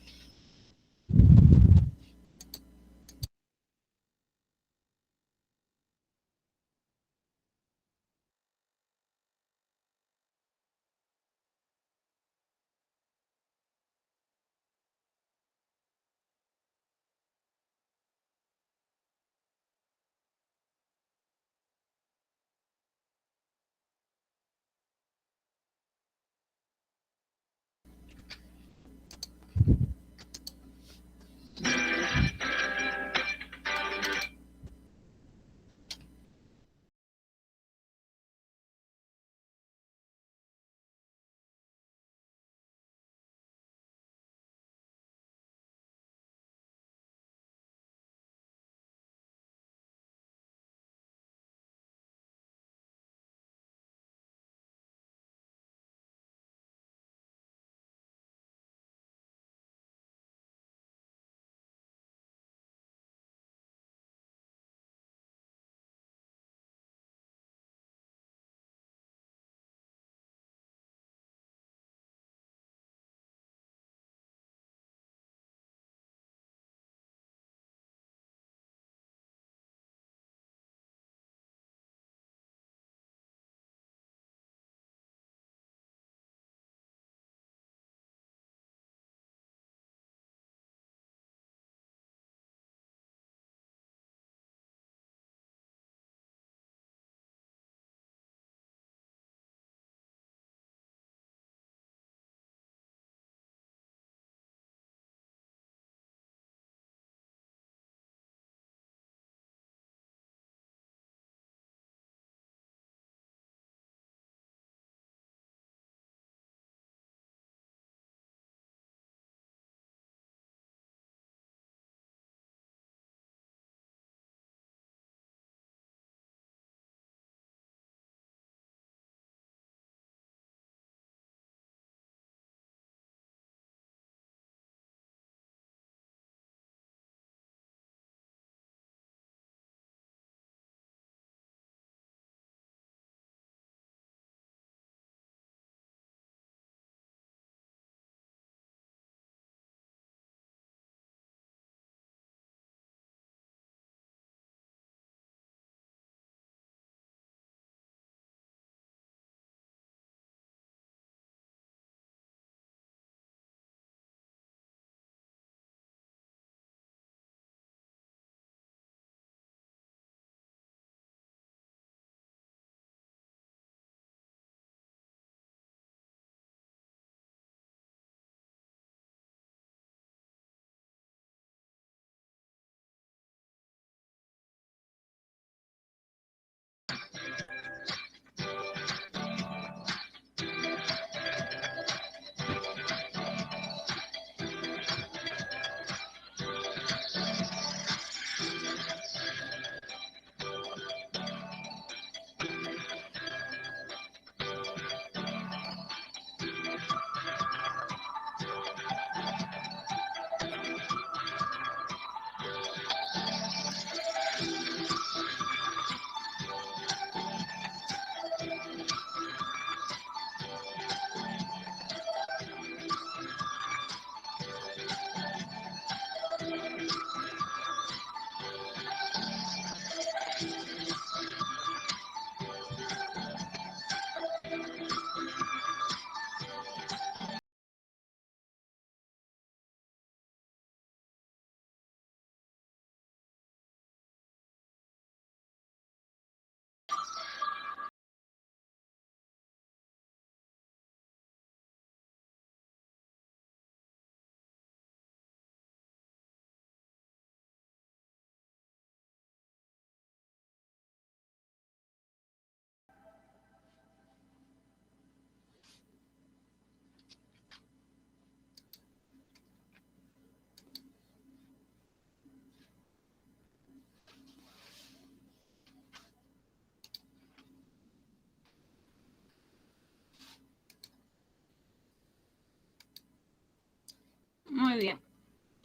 Muy bien.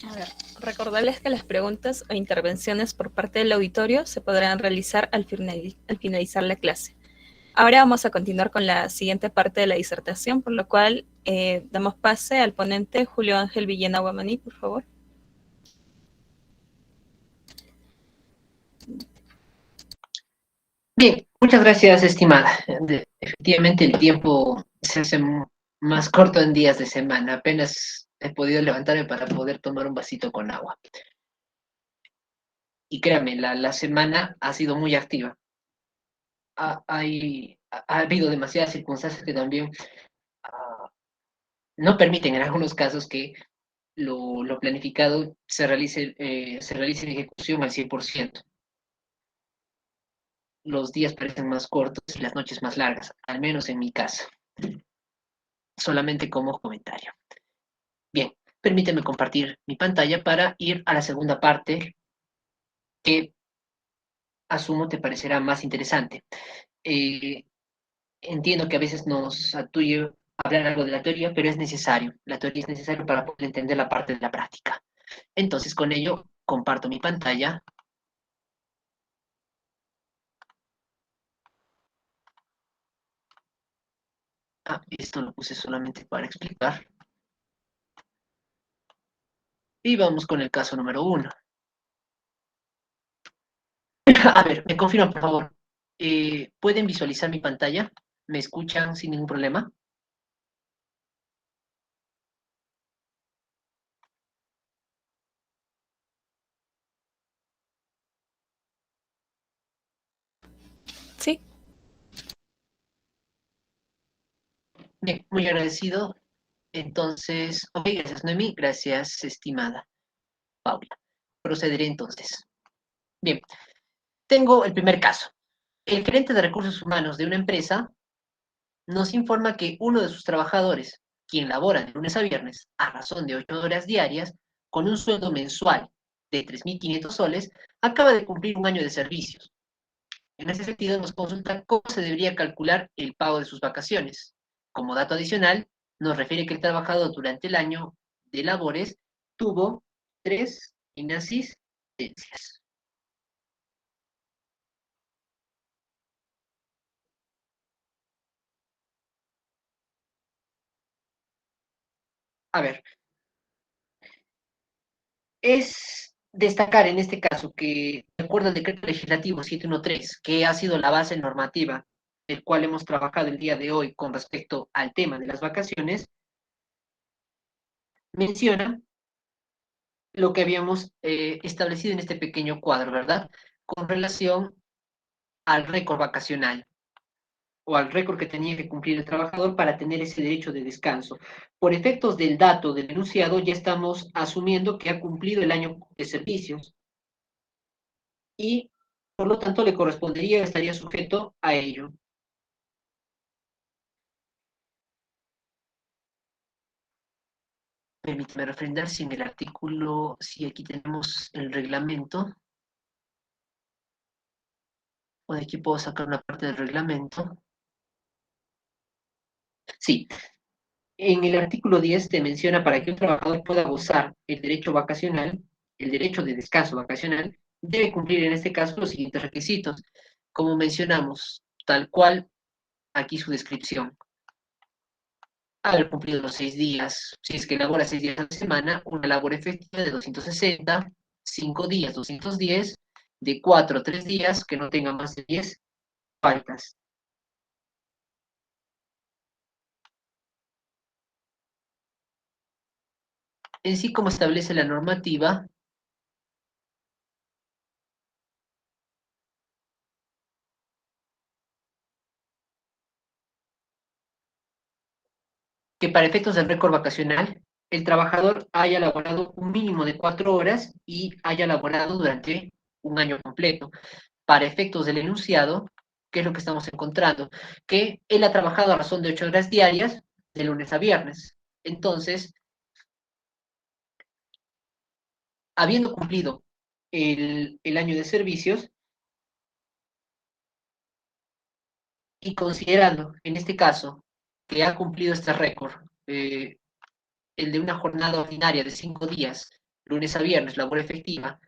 A ver, recordarles que las preguntas o intervenciones por parte del auditorio se podrán realizar al finalizar la clase. Ahora vamos a continuar con la siguiente parte de la disertación, por lo cual damos pase al ponente Julio Ángel Villena Guamaní, por favor. Bien, muchas gracias, estimada. Efectivamente, el tiempo se hace más corto en días de semana. Apenas he podido levantarme para poder tomar un vasito con agua. Y créame, la semana ha sido muy activa. Ha habido demasiadas circunstancias que también no permiten en algunos casos que lo planificado se realice en ejecución al 100%. Los días parecen más cortos y las noches más largas, al menos en mi caso. Solamente como comentario. Bien, permíteme compartir mi pantalla para ir a la segunda parte que asumo te parecerá más interesante. Eh, Entiendo que a veces nos atuye hablar algo de la teoría, pero es necesario. La teoría es necesaria para poder entender la parte de la práctica. Entonces, con ello, comparto mi pantalla. Esto lo puse solamente para explicar. Y vamos con el caso número 1. A ver, me confirman, por favor. ¿Pueden visualizar mi pantalla? ¿Me escuchan sin ningún problema? Sí. Bien, muy agradecido. Entonces, ok, gracias Noemí, gracias estimada Paula. Procederé entonces. Bien, tengo el primer caso. El gerente de recursos humanos de una empresa nos informa que uno de sus trabajadores, quien labora de lunes a viernes a razón de 8 horas diarias, con un sueldo mensual de 3.500 soles, acaba de cumplir un año de servicios. En ese sentido, nos consulta cómo se debería calcular el pago de sus vacaciones. Como dato adicional, nos refiere que el trabajador durante el año de labores tuvo 3 inasistencias. A ver, es destacar en este caso que, de acuerdo al decreto legislativo 713, que ha sido la base normativa del cual hemos trabajado el día de hoy con respecto al tema de las vacaciones, menciona lo que habíamos establecido en este pequeño cuadro, ¿verdad? Con relación al récord vacacional o al récord que tenía que cumplir el trabajador para tener ese derecho de descanso. Por efectos del dato del enunciado, ya estamos asumiendo que ha cumplido el año de servicios y Por lo tanto, le correspondería, estaría sujeto a ello. Permítame refrendar si en el artículo, si aquí tenemos el reglamento, o de aquí puedo sacar una parte del reglamento. Sí, en el artículo 10 te menciona para que un trabajador pueda gozar el derecho vacacional, el derecho de descanso vacacional, debe cumplir en este caso los siguientes requisitos. Como mencionamos, tal cual aquí su descripción. Haber cumplido los 6 días, si es que labora 6 días a la semana, una labor efectiva de 260, 5 días, 210, de 4 a 3 días, que no tenga más de 10 faltas. En sí, como establece la normativa, que para efectos del récord vacacional, el trabajador haya laborado un mínimo de 4 horas y haya laborado durante un año completo. Para efectos del enunciado, ¿qué es lo que estamos encontrando? Que él ha trabajado a razón de 8 horas diarias, de lunes a viernes. Entonces, habiendo cumplido el año de servicios y considerando, en este caso, que ha cumplido este récord, el de una jornada ordinaria de 5 días, lunes a viernes, labor efectiva,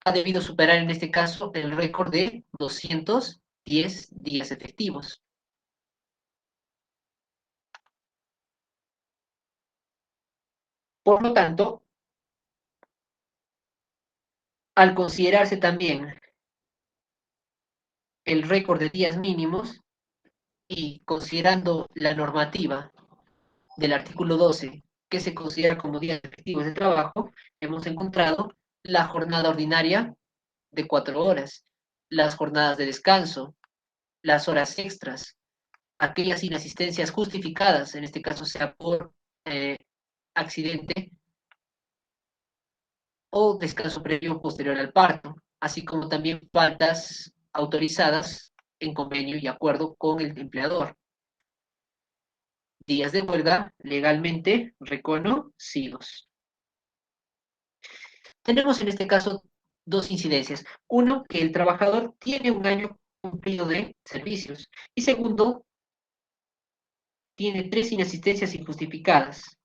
ha debido superar en este caso el récord de 210 días efectivos. Por lo tanto, al considerarse también el récord de días mínimos y considerando la normativa del artículo 12, que se considera como días efectivos de trabajo, hemos encontrado la jornada ordinaria de 4 horas, las jornadas de descanso, las horas extras, aquellas inasistencias justificadas, en este caso sea por eh, accidente o descanso previo o posterior al parto, así como también faltas autorizadas en convenio y acuerdo con el empleador. Días de huelga legalmente reconocidos. Tenemos en este caso dos incidencias. Uno, que el trabajador tiene un año cumplido de servicios. Y segundo, tiene 3 inasistencias injustificadas.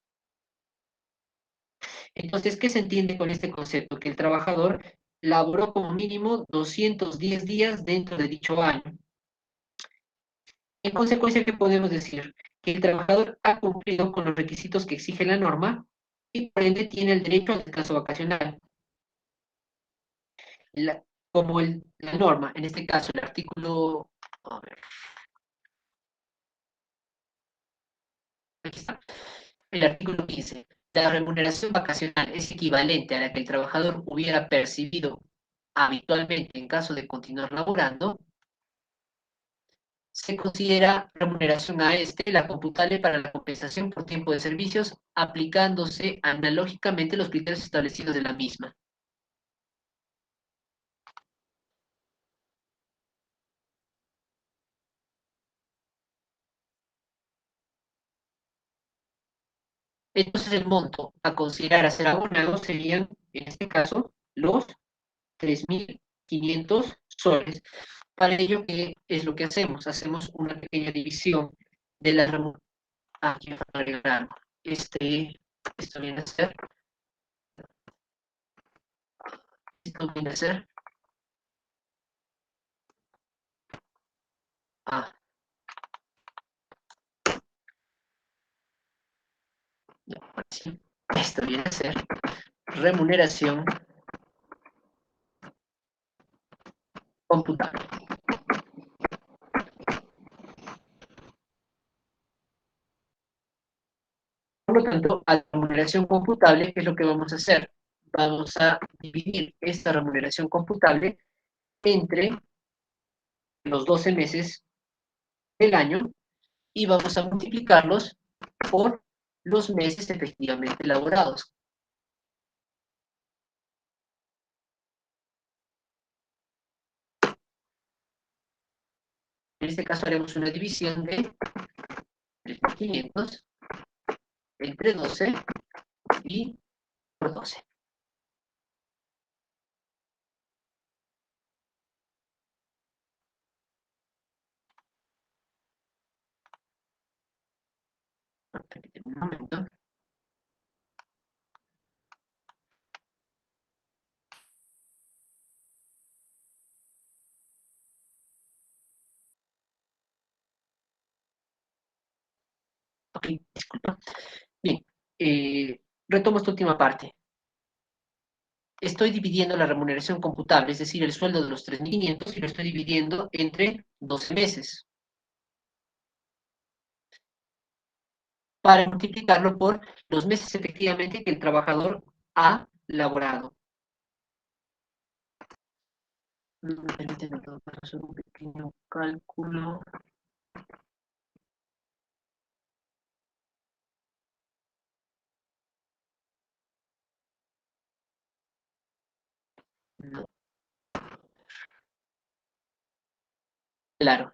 Entonces, ¿qué se entiende con este concepto? Que el trabajador laboró como mínimo 210 días dentro de dicho año. En consecuencia, ¿qué podemos decir? Que el trabajador ha cumplido con los requisitos que exige la norma y por ende tiene el derecho al descanso vacacional. Como la norma, en este caso el artículo, a ver, aquí está, el artículo 15, la remuneración vacacional es equivalente a la que el trabajador hubiera percibido habitualmente en caso de continuar laborando, se considera remuneración a este la computable para la compensación por tiempo de servicios, aplicándose analógicamente los criterios establecidos de la misma. Entonces el monto a considerar a ser abonado serían, en este caso, los 3.500 soles. Para ello, ¿qué es lo que hacemos? Hacemos una pequeña división de la remuneración. Aquí me falta agregar algo. Esto viene a ser, esto viene a ser, ah, ya, ahora sí. Esto viene a ser remuneración computable. Por lo tanto, a la remuneración computable, ¿qué es lo que vamos a hacer? Vamos a dividir esta remuneración computable entre los 12 meses del año y vamos a multiplicarlos por los meses efectivamente elaborados. En este caso haremos una división de 3.500 entre 12 y por 12. Un momento. Ok, disculpa. Bien, retomo esta última parte. Estoy dividiendo la remuneración computable, es decir, el sueldo de los 3.500, y lo estoy dividiendo entre 12 meses, para multiplicarlo por los meses efectivamente que el trabajador ha laborado. Permíteme hacer un pequeño cálculo. No, claro.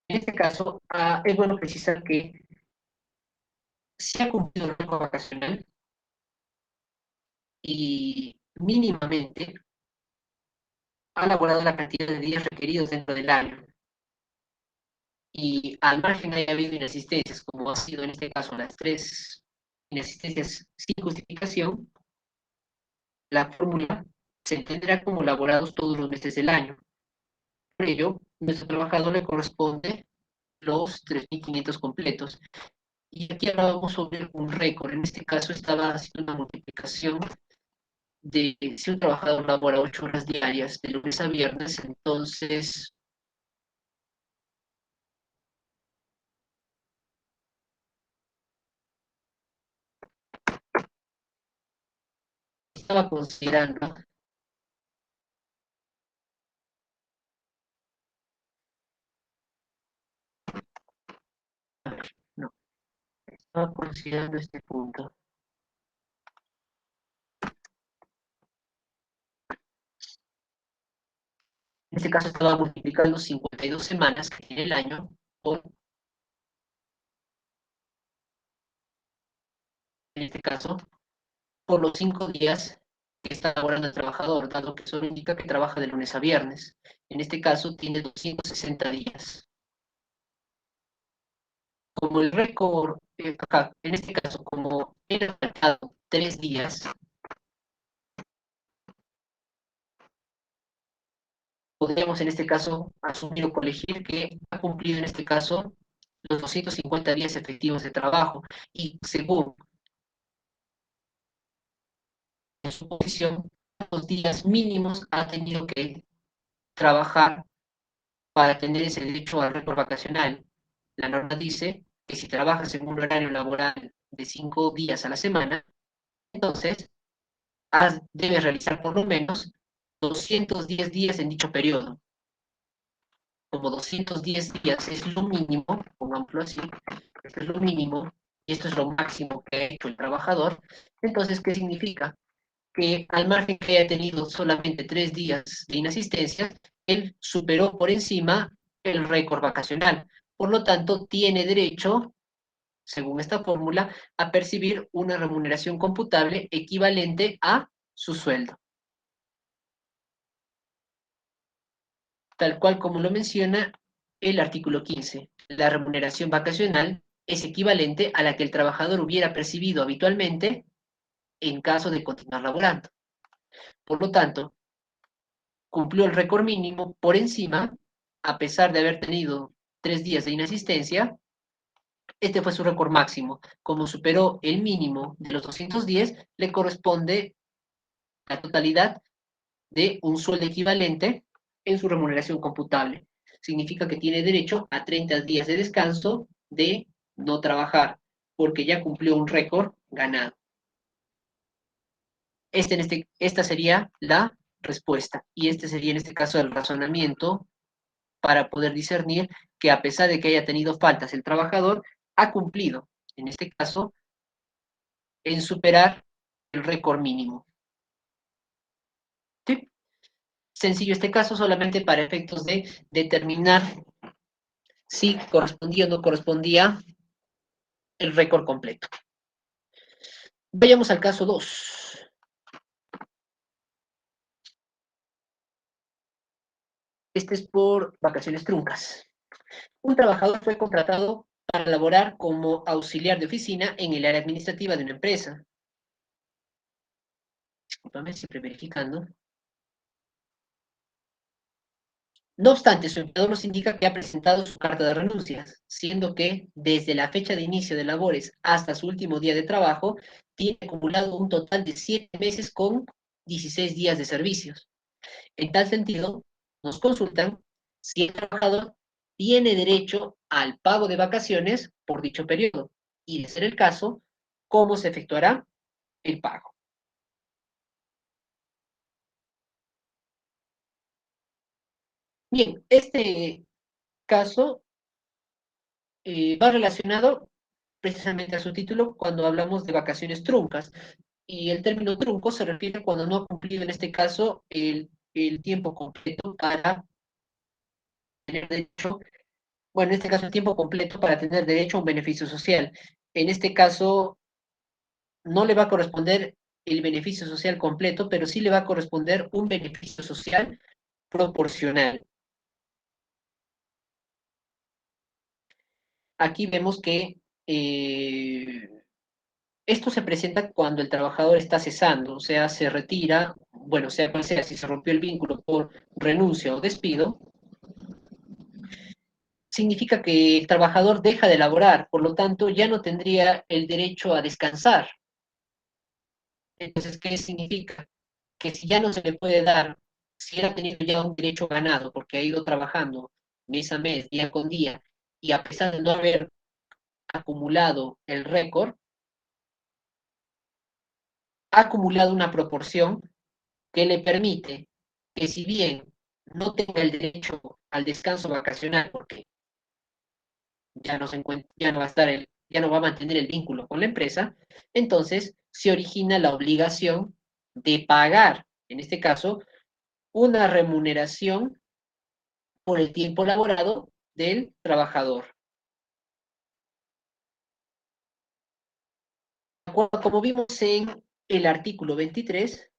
En este caso, es bueno precisar que se ha cumplido el rango vacacional y mínimamente ha laborado la cantidad de días requeridos dentro del año. Y al margen haya habido inasistencias, como ha sido en este caso las 3 inasistencias sin justificación, la fórmula se entenderá como laborados todos los meses del año. Por ello, nuestro trabajador le corresponde los 3.500 completos. Y aquí hablábamos sobre un récord. En este caso estaba haciendo una multiplicación de si un trabajador labora 8 horas diarias, de lunes a viernes, entonces estaba considerando, a ver, no, estaba considerando este punto. En este caso estaba multiplicando 52 semanas que tiene el año por, en este caso, por los 5 días que está laborando el trabajador, dado que solo indica que trabaja de lunes a viernes. En este caso tiene 260 días. Como el récord, acá, en este caso, como era marcado 3 días, podríamos en este caso asumir o colegir que ha cumplido en este caso los 250 días efectivos de trabajo y según en su posición, los días mínimos ha tenido que trabajar para tener ese derecho al récord vacacional. La norma dice que si trabajas en un horario laboral de 5 días a la semana, entonces debes realizar por lo menos 210 días en dicho periodo. Como 210 días es lo mínimo, pongámoslo así, esto es lo mínimo y esto es lo máximo que ha hecho el trabajador, entonces, ¿qué significa? Que al margen que haya tenido solamente 3 días de inasistencia, él superó por encima el récord vacacional. Por lo tanto, tiene derecho, según esta fórmula, a percibir una remuneración computable equivalente a su sueldo. Tal cual como lo menciona el artículo 15. La remuneración vacacional es equivalente a la que el trabajador hubiera percibido habitualmente en caso de continuar laborando. Por lo tanto, cumplió el récord mínimo por encima, a pesar de haber tenido 3 días de inasistencia, este fue su récord máximo. Como superó el mínimo de los 210, le corresponde la totalidad de un sueldo equivalente en su remuneración computable. Significa que tiene derecho a 30 días de descanso de no trabajar, porque ya cumplió un récord ganado. Esta sería la respuesta, y este sería en este caso el razonamiento para poder discernir que a pesar de que haya tenido faltas, el trabajador ha cumplido, en este caso, en superar el récord mínimo. ¿Sí? sencillo este caso, solamente para efectos de determinar si correspondía o no correspondía el récord completo. Vayamos al caso 2. Este es por vacaciones truncas. Un trabajador fue contratado para laborar como auxiliar de oficina en el área administrativa de una empresa. Discúlpame, siempre verificando. No obstante, su empleador nos indica que ha presentado su carta de renuncias, siendo que desde la fecha de inicio de labores hasta su último día de trabajo, tiene acumulado un total de 7 meses con 16 días de servicios. En tal sentido, nos consultan si el trabajador tiene derecho al pago de vacaciones por dicho periodo y, de ser el caso, cómo se efectuará el pago. Bien, este caso va relacionado precisamente a su título cuando hablamos de vacaciones truncas. Y el término trunco se refiere cuando no ha cumplido, en este caso, el tiempo completo para tener derecho, bueno, en este caso el tiempo completo para tener derecho a un beneficio social. En este caso, no le va a corresponder el beneficio social completo, pero sí le va a corresponder un beneficio social proporcional. Aquí vemos que esto se presenta cuando el trabajador está cesando, o sea, se retira, bueno, sea cual sea, si se rompió el vínculo por renuncia o despido, significa que el trabajador deja de laborar, por lo tanto, ya no tendría el derecho a descansar. Entonces, ¿qué significa? Que si ya no se le puede dar, si él ha tenido ya un derecho ganado porque ha ido trabajando mes a mes, día con día, y a pesar de no haber acumulado el récord, ha acumulado una proporción que le permite que, si bien no tenga el derecho al descanso vacacional porque ya no se encuentra, ya no va a estar ya no va a mantener el vínculo con la empresa, entonces se origina la obligación de pagar, en este caso, una remuneración por el tiempo laborado del trabajador. Como vimos en el artículo 23,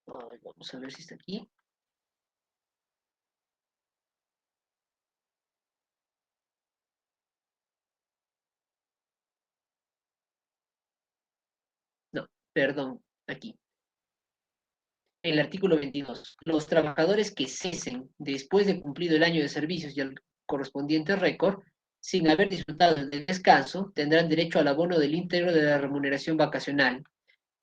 vamos a ver si está aquí. No, perdón, aquí. El artículo 22. Los trabajadores que cesen después de cumplido el año de servicios y el correspondiente récord, sin haber disfrutado del descanso, tendrán derecho al abono del íntegro de la remuneración vacacional.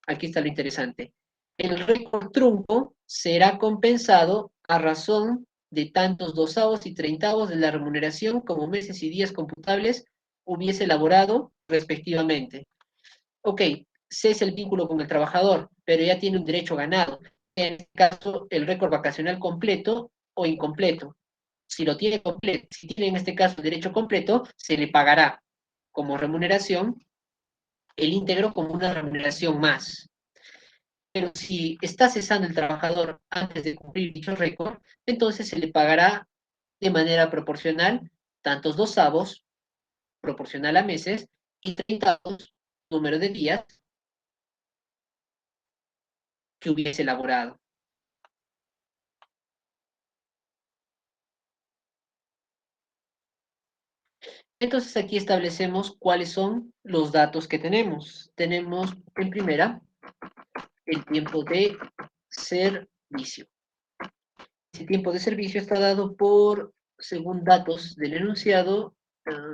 Aquí está lo interesante. El récord trunco será compensado a razón de tantos dosavos y treintavos de la remuneración como meses y días computables hubiese elaborado respectivamente. Ok, cesa el vínculo con el trabajador, pero ya tiene un derecho ganado. En este caso, el récord vacacional completo o incompleto. Si lo tiene completo, si tiene en este caso el derecho completo, se le pagará como remuneración el íntegro como una remuneración más. Pero si está cesando el trabajador antes de cumplir dicho récord, entonces se le pagará de manera proporcional tantos dosavos, proporcional a meses, y treintavos, número de días que hubiese elaborado. Entonces aquí establecemos cuáles son los datos que tenemos. Tenemos en primera el tiempo de servicio. Ese tiempo de servicio está dado por, según datos del enunciado,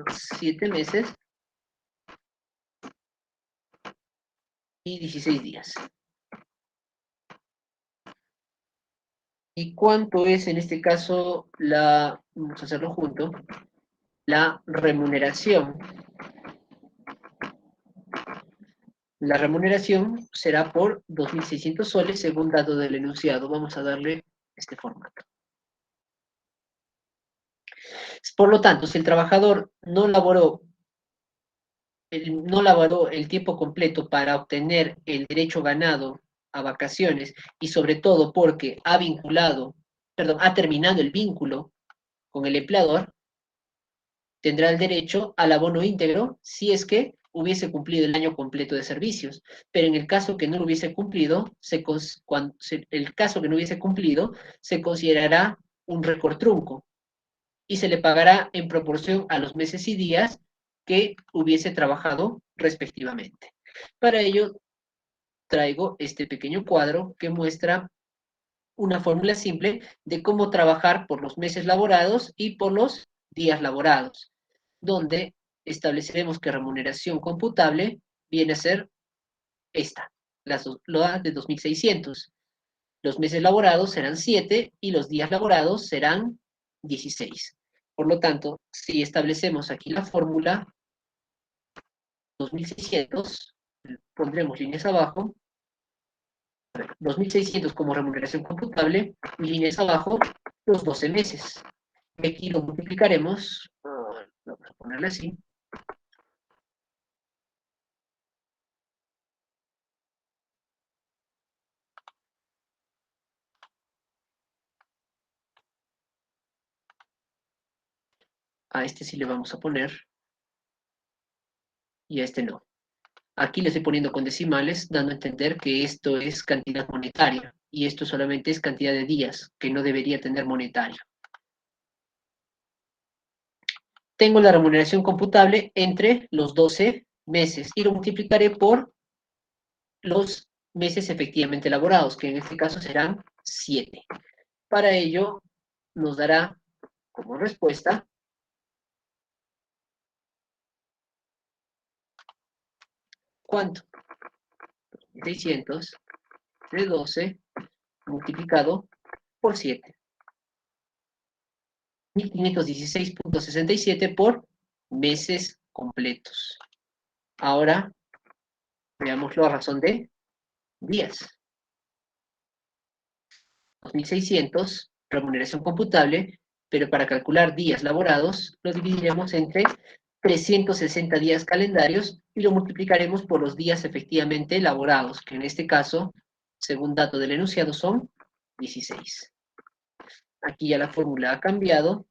7 meses y 16 días. ¿Y cuánto es en este caso vamos a hacerlo junto, la remuneración? La remuneración será por 2.600 soles según dato del enunciado. Vamos a darle este formato. Por lo tanto, si el trabajador no laboró el tiempo completo para obtener el derecho ganado a vacaciones y sobre todo porque ha vinculado perdón, ha terminado el vínculo con el empleador, tendrá el derecho al abono íntegro si es que hubiese cumplido el año completo de servicios. Pero en el caso que no lo hubiese cumplido, el caso que no hubiese cumplido, se considerará un récord trunco y se le pagará en proporción a los meses y días que hubiese trabajado respectivamente. Para ello, traigo este pequeño cuadro que muestra una fórmula simple de cómo trabajar por los meses laborados y por los días laborados, donde estableceremos que remuneración computable viene a ser esta, la de 2.600. Los meses laborados serán 7 y los días laborados serán 16. Por lo tanto, si establecemos aquí la fórmula 2.600, pondremos líneas abajo, 2.600 como remuneración computable y líneas abajo los 12 meses. Aquí lo multiplicaremos, vamos a ponerle así, a este sí le vamos a poner y a este no. Aquí le estoy poniendo con decimales, dando a entender que esto es cantidad monetaria y esto solamente es cantidad de días, que no debería tener monetario. Tengo la remuneración computable entre los 12 meses y lo multiplicaré por los meses efectivamente elaborados, que en este caso serán 7. Para ello, nos dará como respuesta ¿cuánto? 600 de 12 multiplicado por 7. 1516.67 por meses completos. Ahora, veámoslo a razón de días. 2.600, remuneración computable, pero para calcular días laborados, lo dividiremos entre 360 días calendarios y lo multiplicaremos por los días efectivamente laborados, que en este caso, según dato del enunciado, son 16. Aquí ya la fórmula ha cambiado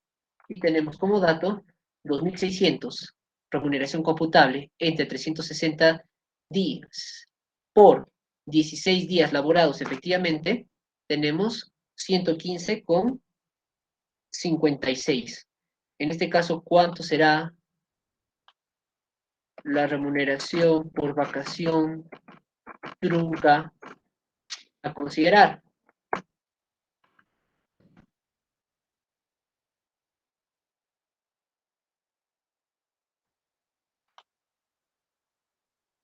y tenemos como dato 2.600, remuneración computable entre 360 días por 16 días laborados efectivamente, tenemos 115,56. En este caso, ¿cuánto será la remuneración por vacación trunca a considerar?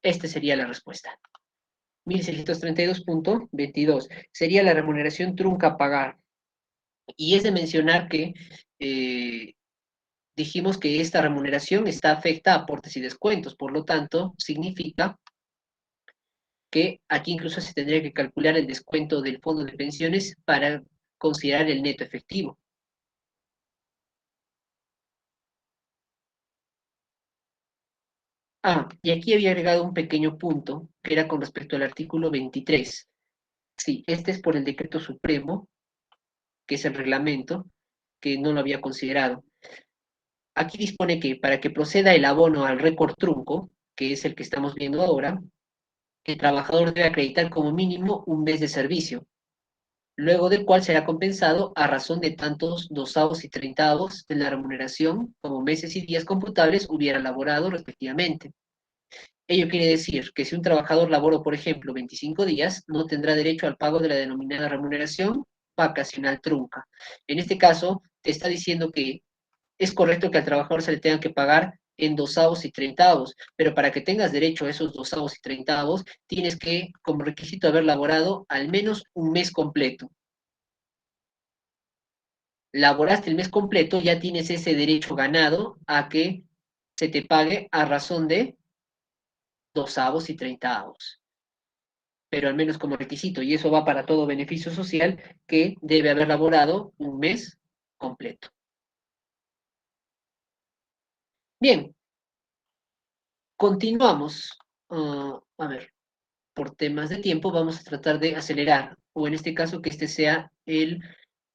Esta sería la respuesta. 1.632.22 sería la remuneración trunca a pagar. Y es de mencionar que dijimos que esta remuneración está afecta a aportes y descuentos, por lo tanto, significa que aquí incluso se tendría que calcular el descuento del fondo de pensiones para considerar el neto efectivo. Y aquí había agregado un pequeño punto, que era con respecto al artículo 23. Sí, este es por el decreto supremo, que es el reglamento, que no lo había considerado. Aquí dispone que para que proceda el abono al récord trunco, que es el que estamos viendo ahora, el trabajador debe acreditar como mínimo un mes de servicio, luego del cual será compensado a razón de tantos dosavos y treintavos de la remuneración como meses y días computables hubiera laborado respectivamente. Ello quiere decir que si un trabajador laboró, por ejemplo, 25 días, no tendrá derecho al pago de la denominada remuneración vacacional trunca. En este caso, te está diciendo que es correcto que al trabajador se le tenga que pagar en dosavos y treintavos, pero para que tengas derecho a esos dosavos y treintavos, tienes que, como requisito, haber laborado al menos un mes completo. Laboraste el mes completo, ya tienes ese derecho ganado a que se te pague a razón de dosavos y treintavos, pero al menos como requisito, y eso va para todo beneficio social que debe haber laborado un mes completo. Bien, continuamos. A ver, por temas de tiempo vamos a tratar de acelerar, o en este caso que este sea el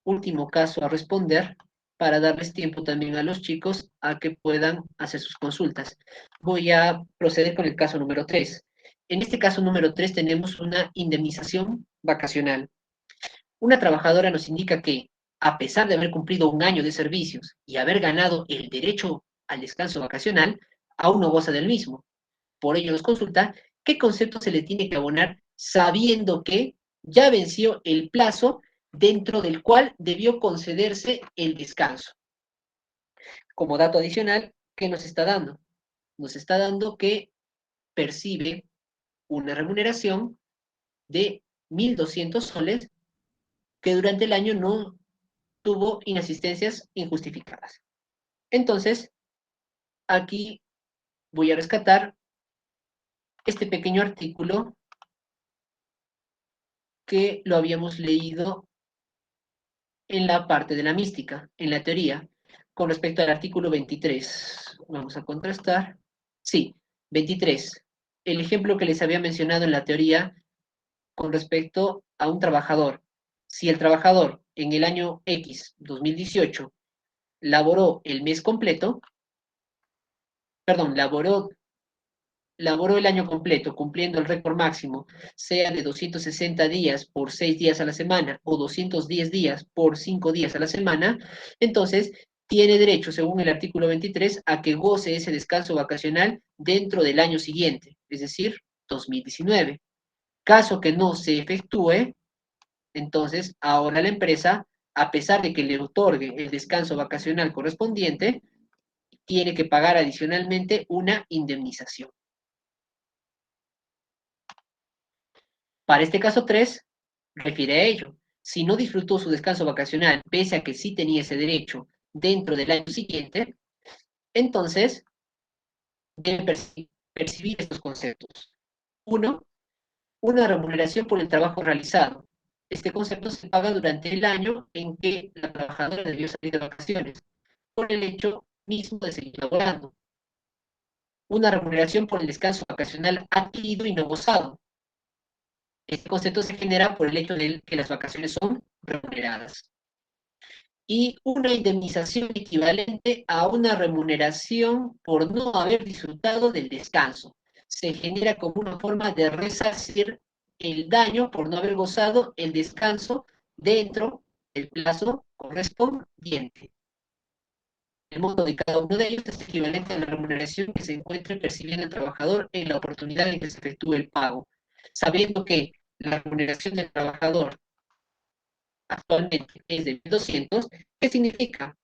último caso a responder para darles tiempo también a los chicos a que puedan hacer sus consultas. Voy a proceder con el caso número 3. En este caso número 3 tenemos una indemnización vacacional. Una trabajadora nos indica que, a pesar de haber cumplido un año de servicios y haber ganado el derecho al descanso vacacional, aún no goza del mismo. Por ello nos consulta qué concepto se le tiene que abonar sabiendo que ya venció el plazo dentro del cual debió concederse el descanso. Como dato adicional, ¿qué nos está dando? Nos está dando que percibe una remuneración de 1.200 soles que durante el año no tuvo inasistencias injustificadas. Entonces, aquí voy a rescatar este pequeño artículo que lo habíamos leído en la parte de la mística, en la teoría, con respecto al artículo 23. Vamos a contrastar. Sí, 23. El ejemplo que les había mencionado en la teoría con respecto a un trabajador. Si el trabajador en el año X, 2018, laboró el mes completo, perdón, laboró el año completo, cumpliendo el récord máximo, sea de 260 días por 6 días a la semana o 210 días por 5 días a la semana, entonces tiene derecho, según el artículo 23, a que goce ese descanso vacacional dentro del año siguiente, es decir, 2019. Caso que no se efectúe, entonces ahora la empresa, a pesar de que le otorgue el descanso vacacional correspondiente, tiene que pagar adicionalmente una indemnización. Para este caso 3, refiere a ello. Si no disfrutó su descanso vacacional, pese a que sí tenía ese derecho dentro del año siguiente, entonces debe percibir estos conceptos. Uno, una remuneración por el trabajo realizado. Este concepto se paga durante el año en que la trabajadora debió salir de vacaciones, por el hecho mismo de seguir laborando. Una remuneración por el descanso vacacional adquirido y no gozado. Este concepto se genera por el hecho de que las vacaciones son remuneradas. Y una indemnización equivalente a una remuneración por no haber disfrutado del descanso. Se genera como una forma de resarcir el daño por no haber gozado el descanso dentro del plazo correspondiente. El monto de cada uno de ellos es equivalente a la remuneración que se encuentre percibiendo el trabajador en la oportunidad en que se efectúe el pago, sabiendo que la remuneración del trabajador actualmente es de 1.200, ¿qué significa?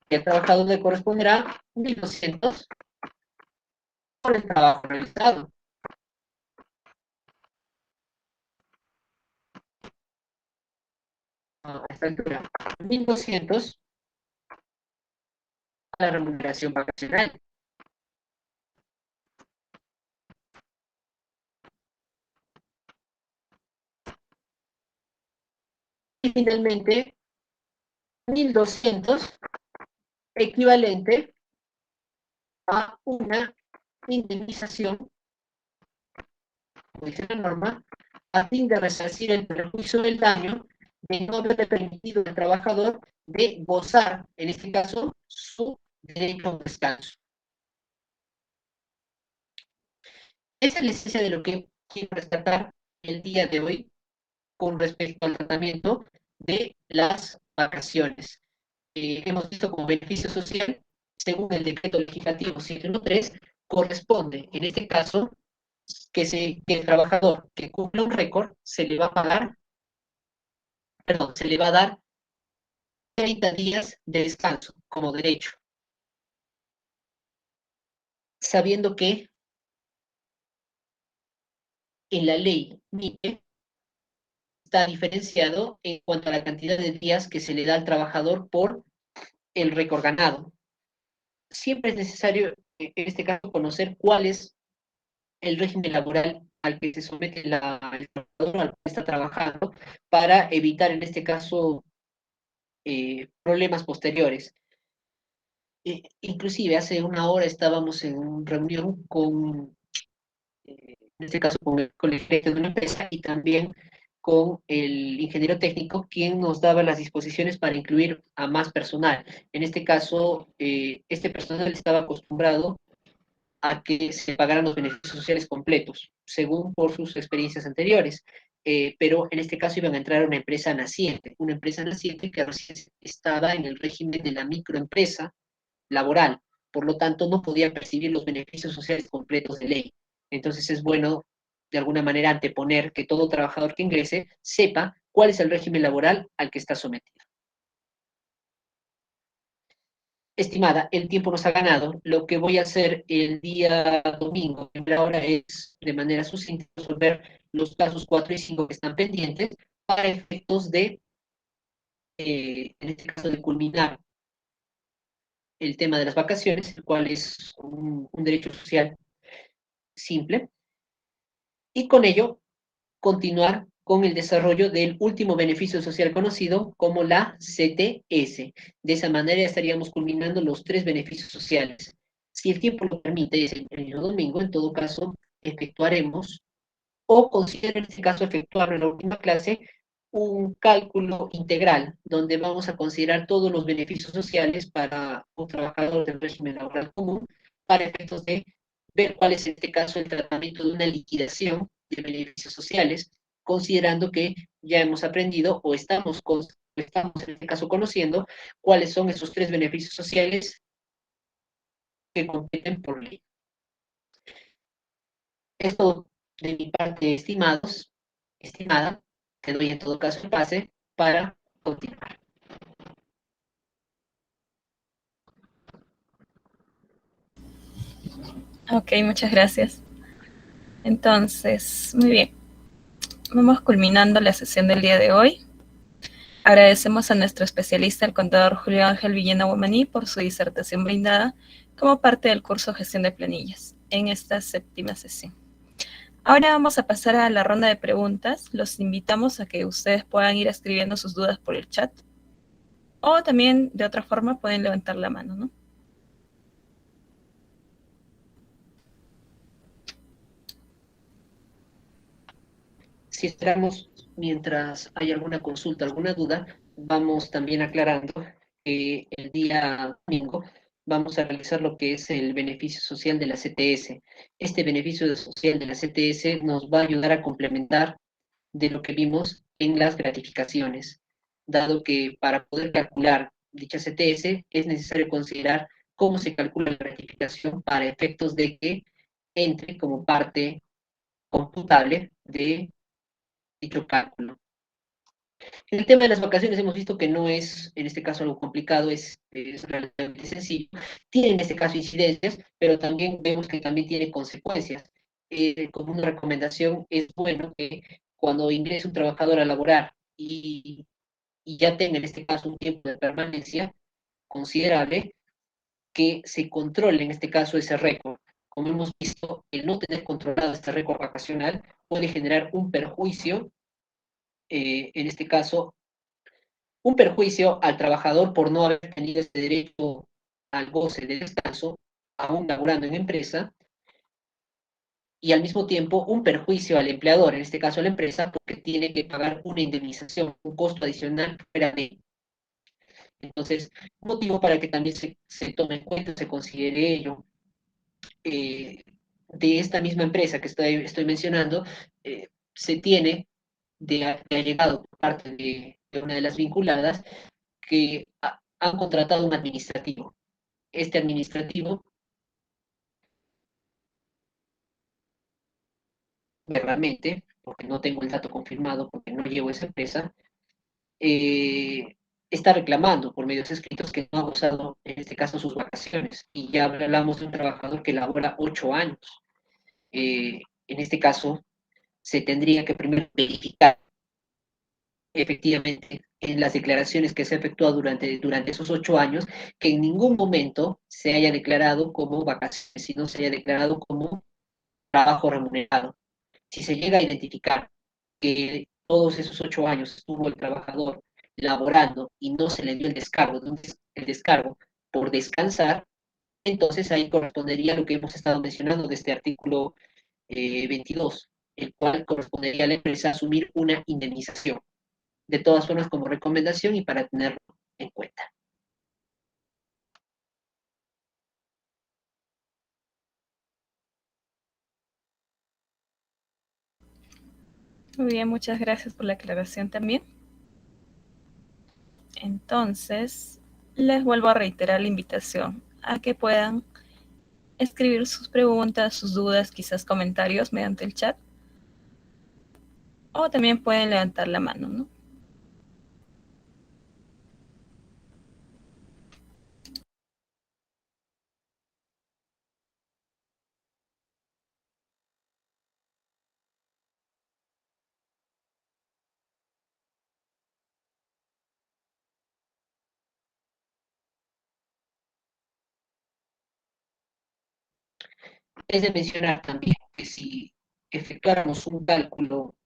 Que el trabajador le corresponderá 1.200 por el trabajo realizado. A esta altura, 1.200 a la remuneración vacacional. Y finalmente, 1.200 equivalente a una indemnización, como dice la norma, a fin de resarcir el perjuicio del daño de no haberle permitido al trabajador de gozar, en este caso, su derecho a un descanso. Esa es la esencia de lo que quiero rescatar el día de hoy con respecto al tratamiento de las vacaciones. Hemos visto como beneficio social, según el decreto legislativo 713, corresponde, en este caso, que el trabajador que cumpla un récord se le va a pagar, perdón, se le va a dar 30 días de descanso como derecho, sabiendo que en la ley MIPE está diferenciado en cuanto a la cantidad de días que se le da al trabajador por el récord ganado. Siempre es necesario, en este caso, conocer cuál es el régimen laboral al que se somete el trabajador al que está trabajando para evitar, en este caso, problemas posteriores. Inclusive hace una hora estábamos en una reunión con, en este caso, con el gerente de una empresa y también con el ingeniero técnico, quien nos daba las disposiciones para incluir a más personal. En este caso, este personal estaba acostumbrado a que se pagaran los beneficios sociales completos, según por sus experiencias anteriores. Pero en este caso iban a entrar a una empresa naciente que recién estaba en el régimen de la microempresa laboral, por lo tanto no podía percibir los beneficios sociales completos de ley. Entonces es bueno, de alguna manera, anteponer que todo trabajador que ingrese sepa cuál es el régimen laboral al que está sometido. Estimada, el tiempo nos ha ganado. Lo que voy a hacer el día domingo, a primera hora, es de manera sucinta resolver los casos 4 y 5 que están pendientes para efectos de, en este caso, de culminar el tema de las vacaciones, el cual es un derecho social simple, y con ello continuar con el desarrollo del último beneficio social conocido como la CTS. De esa manera estaríamos culminando los 3 beneficios sociales. Si el tiempo lo permite, es el mismo domingo, en todo caso, efectuaremos, o considero en este caso efectuar en la última clase, un cálculo integral, donde vamos a considerar todos los beneficios sociales para un trabajador del régimen laboral común, para efectos de ver cuál es en este caso el tratamiento de una liquidación de beneficios sociales, considerando que ya hemos aprendido o estamos en este caso conociendo cuáles son esos 3 beneficios sociales que competen por ley. Esto de mi parte, estimados, estimada, te doy en todo caso el pase para continuar. Ok, muchas gracias. Entonces, muy bien. Vamos culminando la sesión del día de hoy. Agradecemos a nuestro especialista, el contador Julio Ángel Villena Guamaní, por su disertación brindada como parte del curso Gestión de Planillas en esta 7ª sesión. Ahora vamos a pasar a la ronda de preguntas. Los invitamos a que ustedes puedan ir escribiendo sus dudas por el chat o también de otra forma pueden levantar la mano, ¿no? Si esperamos, mientras hay alguna consulta, alguna duda, vamos también aclarando que el día domingo vamos a realizar lo que es el beneficio social de la CTS. Este beneficio social de la CTS nos va a ayudar a complementar de lo que vimos en las gratificaciones, dado que para poder calcular dicha CTS es necesario considerar cómo se calcula la gratificación para efectos de que entre como parte computable de dicho cálculo. En el tema de las vacaciones hemos visto que no es, en este caso, algo complicado, es relativamente sencillo. Tiene en este caso incidencias, pero también vemos que también tiene consecuencias. Como una recomendación, es bueno que cuando ingrese un trabajador a laborar y ya tenga en este caso un tiempo de permanencia considerable, que se controle en este caso ese récord. Como hemos visto, el no tener controlado este récord vacacional puede generar un perjuicio, en este caso, un perjuicio al trabajador por no haber tenido este derecho al goce de descanso, aún laborando en empresa, y al mismo tiempo un perjuicio al empleador, en este caso a la empresa, porque tiene que pagar una indemnización, un costo adicional fuera de. Entonces, motivo para que también se tome en cuenta, se considere ello. De esta misma empresa que estoy mencionando, se tiene de allegado por parte de una de las vinculadas que han contratado un administrativo. Este administrativo, realmente, porque no tengo el dato confirmado, porque no llevo esa empresa, eh, está reclamando por medios escritos que no ha gozado, en este caso, sus vacaciones. Y ya hablamos de un trabajador que labora 8 años. En este caso, se tendría que primero verificar efectivamente en las declaraciones que se ha efectuado durante esos 8 años, que en ningún momento se haya declarado como vacaciones, sino se haya declarado como trabajo remunerado. Si se llega a identificar que todos esos 8 años estuvo el trabajador laborando y no se le dio el descargo por descansar, entonces ahí correspondería lo que hemos estado mencionando de este artículo 22. el cual correspondería a la empresa asumir una indemnización. De todas formas, como recomendación y para tenerlo en cuenta. Muy bien, muchas gracias por la aclaración también. Entonces, les vuelvo a reiterar la invitación a que puedan escribir sus preguntas, sus dudas, quizás comentarios mediante el chat, o también pueden levantar la mano, ¿no? Es de mencionar también que si efectuáramos un cálculo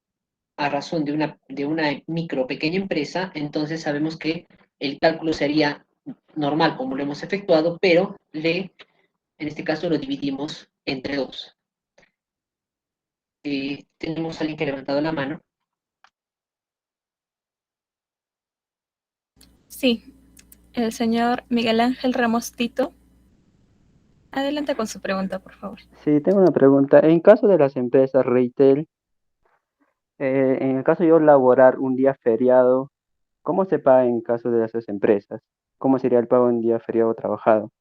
a razón de una micro o pequeña empresa, entonces sabemos que el cálculo sería normal como lo hemos efectuado, pero en este caso lo dividimos entre dos. Tenemos a alguien que ha levantado la mano. Sí, el señor Miguel Ángel Ramos Tito. Adelante con su pregunta, por favor. Sí, tengo una pregunta. En caso de las empresas retail, en el caso de yo laborar un día feriado, ¿cómo se paga en caso de esas empresas? ¿Cómo sería el pago en día feriado trabajado?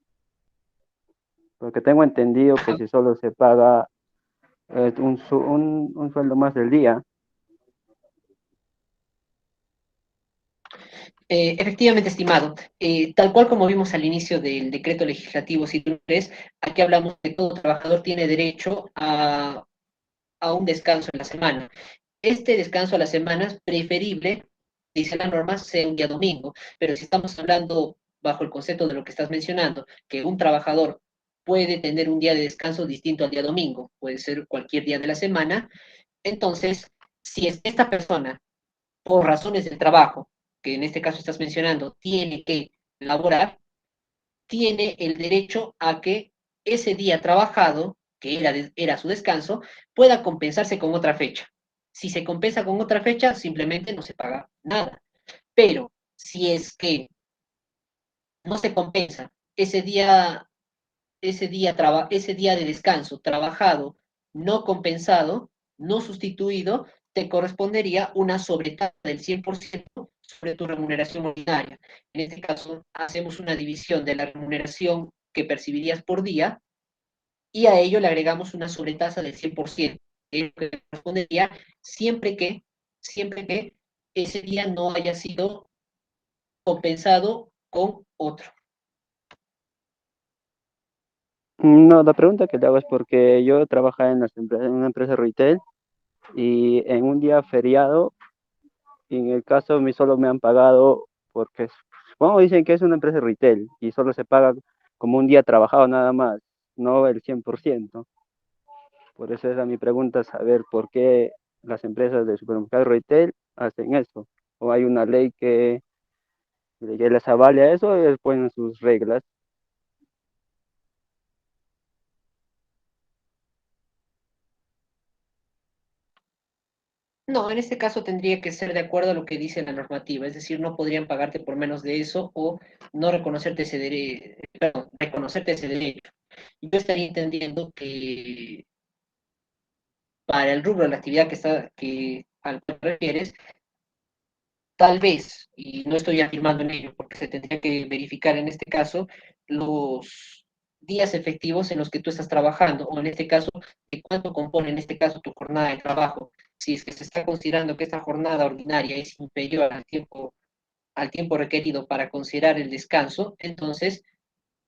Porque tengo entendido que si solo se paga un sueldo más del día. Efectivamente, estimado, tal cual como vimos al inicio del decreto legislativo 103, aquí hablamos de que todo trabajador tiene derecho a un descanso en la semana. Este descanso a la semana es preferible, dice la norma, sea un día domingo, pero si estamos hablando bajo el concepto de lo que estás mencionando, que un trabajador puede tener un día de descanso distinto al día domingo, puede ser cualquier día de la semana, entonces, si es esta persona, por razones del trabajo, que en este caso estás mencionando, tiene que laborar, tiene el derecho a que ese día trabajado, que era su descanso, pueda compensarse con otra fecha. Si se compensa con otra fecha, simplemente no se paga nada. Pero si es que no se compensa ese día de descanso trabajado, no compensado, no sustituido, te correspondería una sobretasa del 100% sobre tu remuneración ordinaria. En este caso, hacemos una división de la remuneración que percibirías por día y a ello le agregamos una sobretasa del 100%, que es lo que te correspondería siempre que ese día no haya sido compensado con otro. No, la pregunta que le hago es porque yo trabajaba en una empresa retail y en un día feriado, y en el caso a mí solo me han pagado porque, supongo dicen que es una empresa retail y solo se paga como un día trabajado nada más, no el 100%. Por eso era mi pregunta, saber por qué las empresas de supermercado retail hacen eso. O hay una ley que les avale a eso y les ponen sus reglas. No, en este caso tendría que ser de acuerdo a lo que dice la normativa, es decir, no podrían pagarte por menos de eso o no reconocerte ese derecho, perdón, reconocerte ese derecho. Yo estaría entendiendo que para el rubro de la actividad al que te refieres, tal vez, y no estoy afirmando en ello, porque se tendría que verificar en este caso los días efectivos en los que tú estás trabajando, o en este caso, de cuánto compone en este caso tu jornada de trabajo. Si es que se está considerando que esta jornada ordinaria es inferior al tiempo requerido para considerar el descanso, entonces,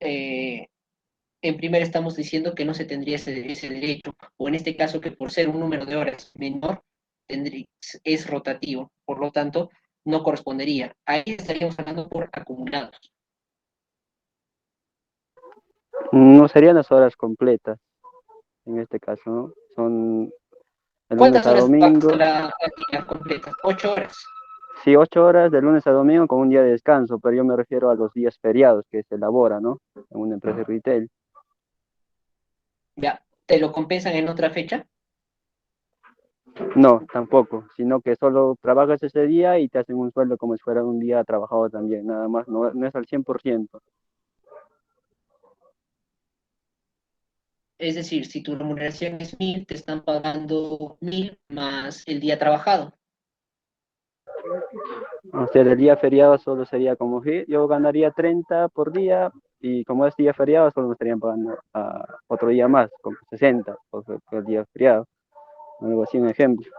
en primera estamos diciendo que no se tendría ese derecho, o en este caso que por ser un número de horas menor, es rotativo, por lo tanto, no correspondería. Ahí estaríamos hablando por acumulados. No serían las horas completas en este caso, ¿no? Son de lunes ¿Cuántas a horas trabajas a domingo. la actividad completa? 8 horas. Sí, 8 horas de lunes a domingo con un día de descanso, pero yo me refiero a los días feriados que se elabora, ¿no? En una empresa retail. Ya, ¿te lo compensan en otra fecha? No, tampoco, sino que solo trabajas ese día y te hacen un sueldo como si fuera un día trabajado también, nada más, no, no es al 100%. Es decir, si tu remuneración es 1.000, te están pagando 1.000 más el día trabajado. O sea, el día feriado solo sería como que yo ganaría 30 por día y como es día feriado solo me estarían pagando otro día más, como 60 por el día feriado, algo así, un ejemplo.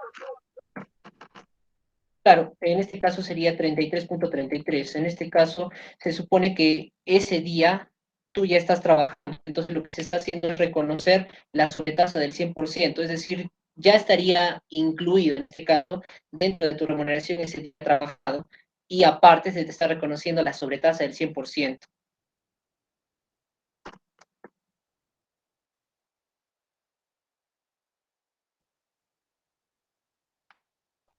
Claro, en este caso sería 33.33. En este caso, se supone que ese día tú ya estás trabajando. Entonces, lo que se está haciendo es reconocer la sobretasa del 100%. Es decir, ya estaría incluido en este caso dentro de tu remuneración ese día trabajado. Y aparte, se te está reconociendo la sobretasa del 100%.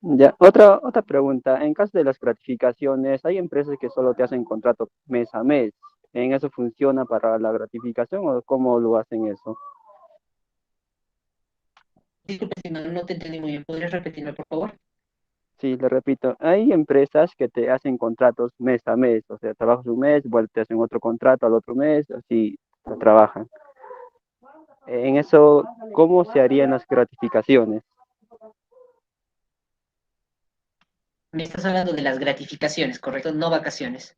Ya, otra pregunta. En caso de las gratificaciones, hay empresas que solo te hacen contrato mes a mes. ¿En eso funciona para la gratificación o cómo lo hacen eso? Disculpe si no te entendí muy bien. ¿Podrías repetirme, por favor? Sí, le repito, hay empresas que te hacen contratos mes a mes, o sea, trabajas un mes, vuelve, te hacen otro contrato al otro mes, así lo trabajan. En eso, ¿cómo se harían las gratificaciones? Me estás hablando de las gratificaciones, ¿correcto? No vacaciones.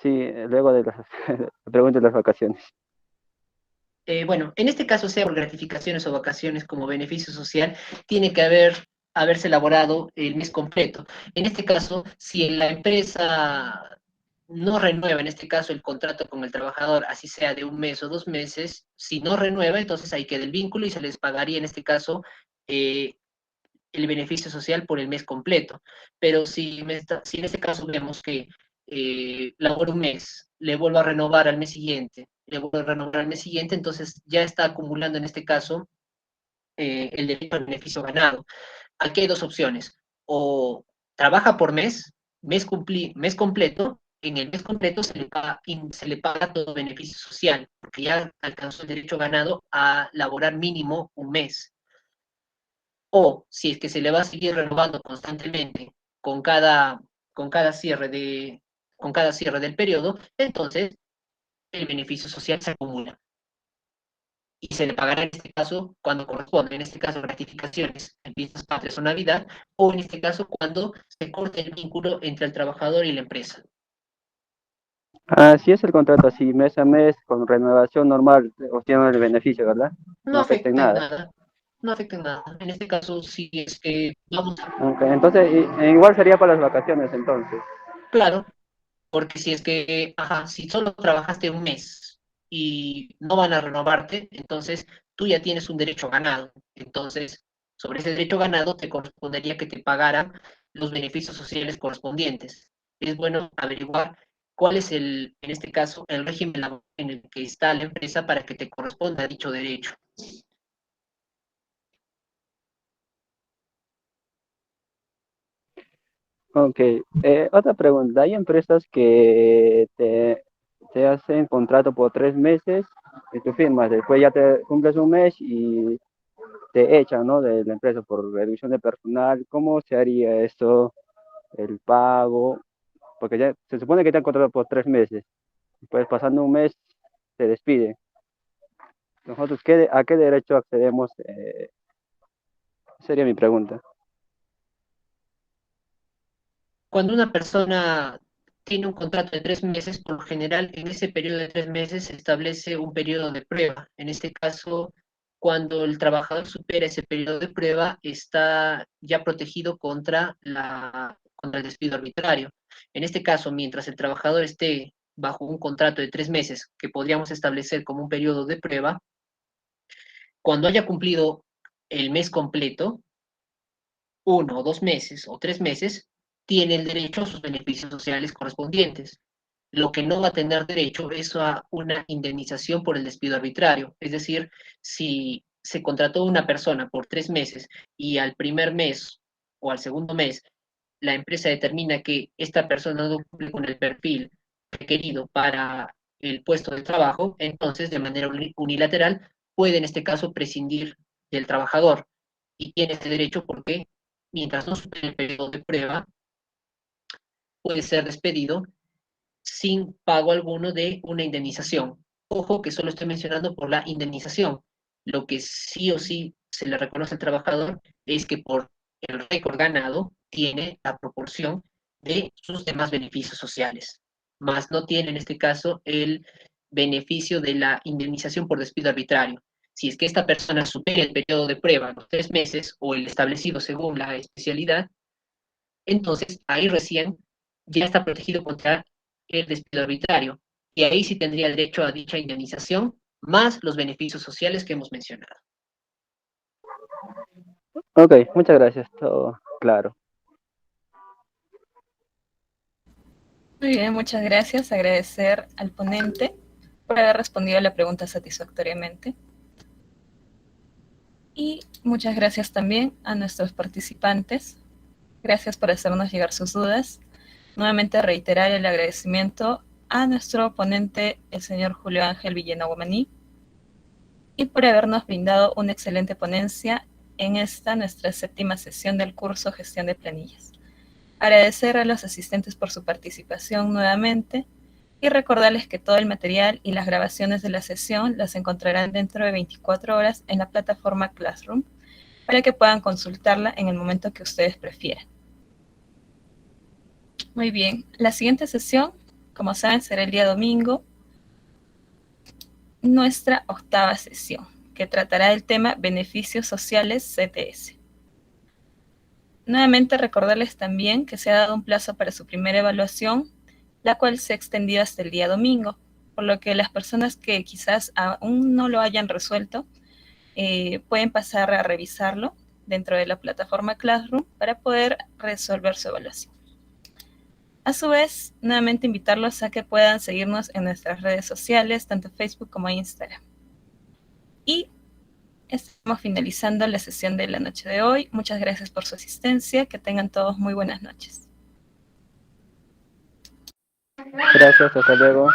Sí, luego de las preguntas de las vacaciones. Bueno, en este caso, sea por gratificaciones o vacaciones como beneficio social, tiene que haberse elaborado el mes completo. En este caso, si la empresa no renueva, en este caso, el contrato con el trabajador, así sea de un mes o 2 meses, si no renueva, entonces ahí queda el vínculo y se les pagaría, en este caso, eh, el beneficio social por el mes completo. Pero si en este caso vemos que labora un mes, le vuelvo a renovar al mes siguiente, le vuelvo a renovar al mes siguiente, entonces ya está acumulando en este caso el derecho al beneficio ganado. Aquí hay dos opciones: o trabaja por mes, mes completo, en el mes completo se le paga todo beneficio social, porque ya alcanzó el derecho ganado a laborar mínimo un mes. O si es que se le va a seguir renovando constantemente con cada, con cada cierre con cada cierre del periodo, entonces el beneficio social se acumula y se le pagará en este caso cuando corresponde, en este caso gratificaciones en fiestas patrias o Navidad, o en este caso cuando se corte el vínculo entre el trabajador y la empresa. Así es el contrato, así mes a mes, con renovación normal, obtienen el beneficio, ¿verdad? No No afecta en afecta en nada. nada, no afecta en nada. En este caso, si es que vamos a, Ok, entonces, igual sería para las vacaciones, entonces. claro, porque si es que, ajá, si solo trabajaste un mes y no van a renovarte, entonces tú ya tienes un derecho ganado. Entonces, sobre ese derecho ganado te correspondería que te pagaran los beneficios sociales correspondientes. Es bueno averiguar cuál es en este caso, el régimen laboral en el que está la empresa para que te corresponda dicho derecho. Ok, otra pregunta. Hay empresas que te hacen contrato por 3 meses y tú firmas. Después ya te cumples un mes y te echan, ¿no? De la empresa por reducción de personal. ¿Cómo se haría esto? El pago. Porque ya se supone que te han contratado por 3 meses. Pues pasando un mes te despiden. Nosotros, ¿a qué derecho accedemos? Sería mi pregunta. Cuando una persona tiene un contrato de 3 meses, por lo general en ese periodo de 3 meses se establece un periodo de prueba. En este caso, cuando el trabajador supera ese periodo de prueba, está ya protegido contra el despido arbitrario. En este caso, mientras el trabajador esté bajo un contrato de 3 meses, que podríamos establecer como un periodo de prueba, cuando haya cumplido el mes completo, 1 o 2 meses o 3 meses, tiene el derecho a sus beneficios sociales correspondientes. Lo que no va a tener derecho es a una indemnización por el despido arbitrario. Es decir, si se contrató una persona por 3 meses y al primer mes o al segundo mes la empresa determina que esta persona no cumple con el perfil requerido para el puesto de trabajo, entonces de manera unilateral puede en este caso prescindir del trabajador. y tiene ese derecho porque mientras no supere el periodo de prueba, puede ser despedido sin pago alguno de una indemnización. Ojo que solo estoy mencionando por la indemnización. Lo que sí o sí se le reconoce al trabajador es que por el récord ganado tiene la proporción de sus demás beneficios sociales, más no tiene en este caso el beneficio de la indemnización por despido arbitrario. Si es que esta persona supera el periodo de prueba, los 3 meses o el establecido según la especialidad, entonces ahí recién ya está protegido contra el despido arbitrario. Y ahí sí tendría derecho a dicha indemnización, más los beneficios sociales que hemos mencionado. Ok, muchas gracias, todo claro. Muy bien, muchas gracias. Agradecer al ponente por haber respondido a la pregunta satisfactoriamente. Y muchas gracias también a nuestros participantes. Gracias por hacernos llegar sus dudas. Nuevamente reiterar el agradecimiento a nuestro ponente, el señor Julio Ángel Villena Guamaní, y por habernos brindado una excelente ponencia en esta nuestra 7ª sesión del curso Gestión de Planillas. Agradecer a los asistentes por su participación nuevamente y recordarles que todo el material y las grabaciones de la sesión las encontrarán dentro de 24 horas en la plataforma Classroom para que puedan consultarla en el momento que ustedes prefieran. Muy bien, la siguiente sesión, como saben, será el día domingo, nuestra 8ª sesión, que tratará del tema Beneficios Sociales CTS. Nuevamente recordarles también que se ha dado un plazo para su primera evaluación, la cual se ha extendido hasta el día domingo, por lo que las personas que quizás aún no lo hayan resuelto pueden pasar a revisarlo dentro de la plataforma Classroom para poder resolver su evaluación. A su vez, nuevamente invitarlos a que puedan seguirnos en nuestras redes sociales, tanto Facebook como Instagram. Y estamos finalizando la sesión de la noche de hoy. Muchas gracias por su asistencia. Que tengan todos muy buenas noches. Gracias, hasta luego.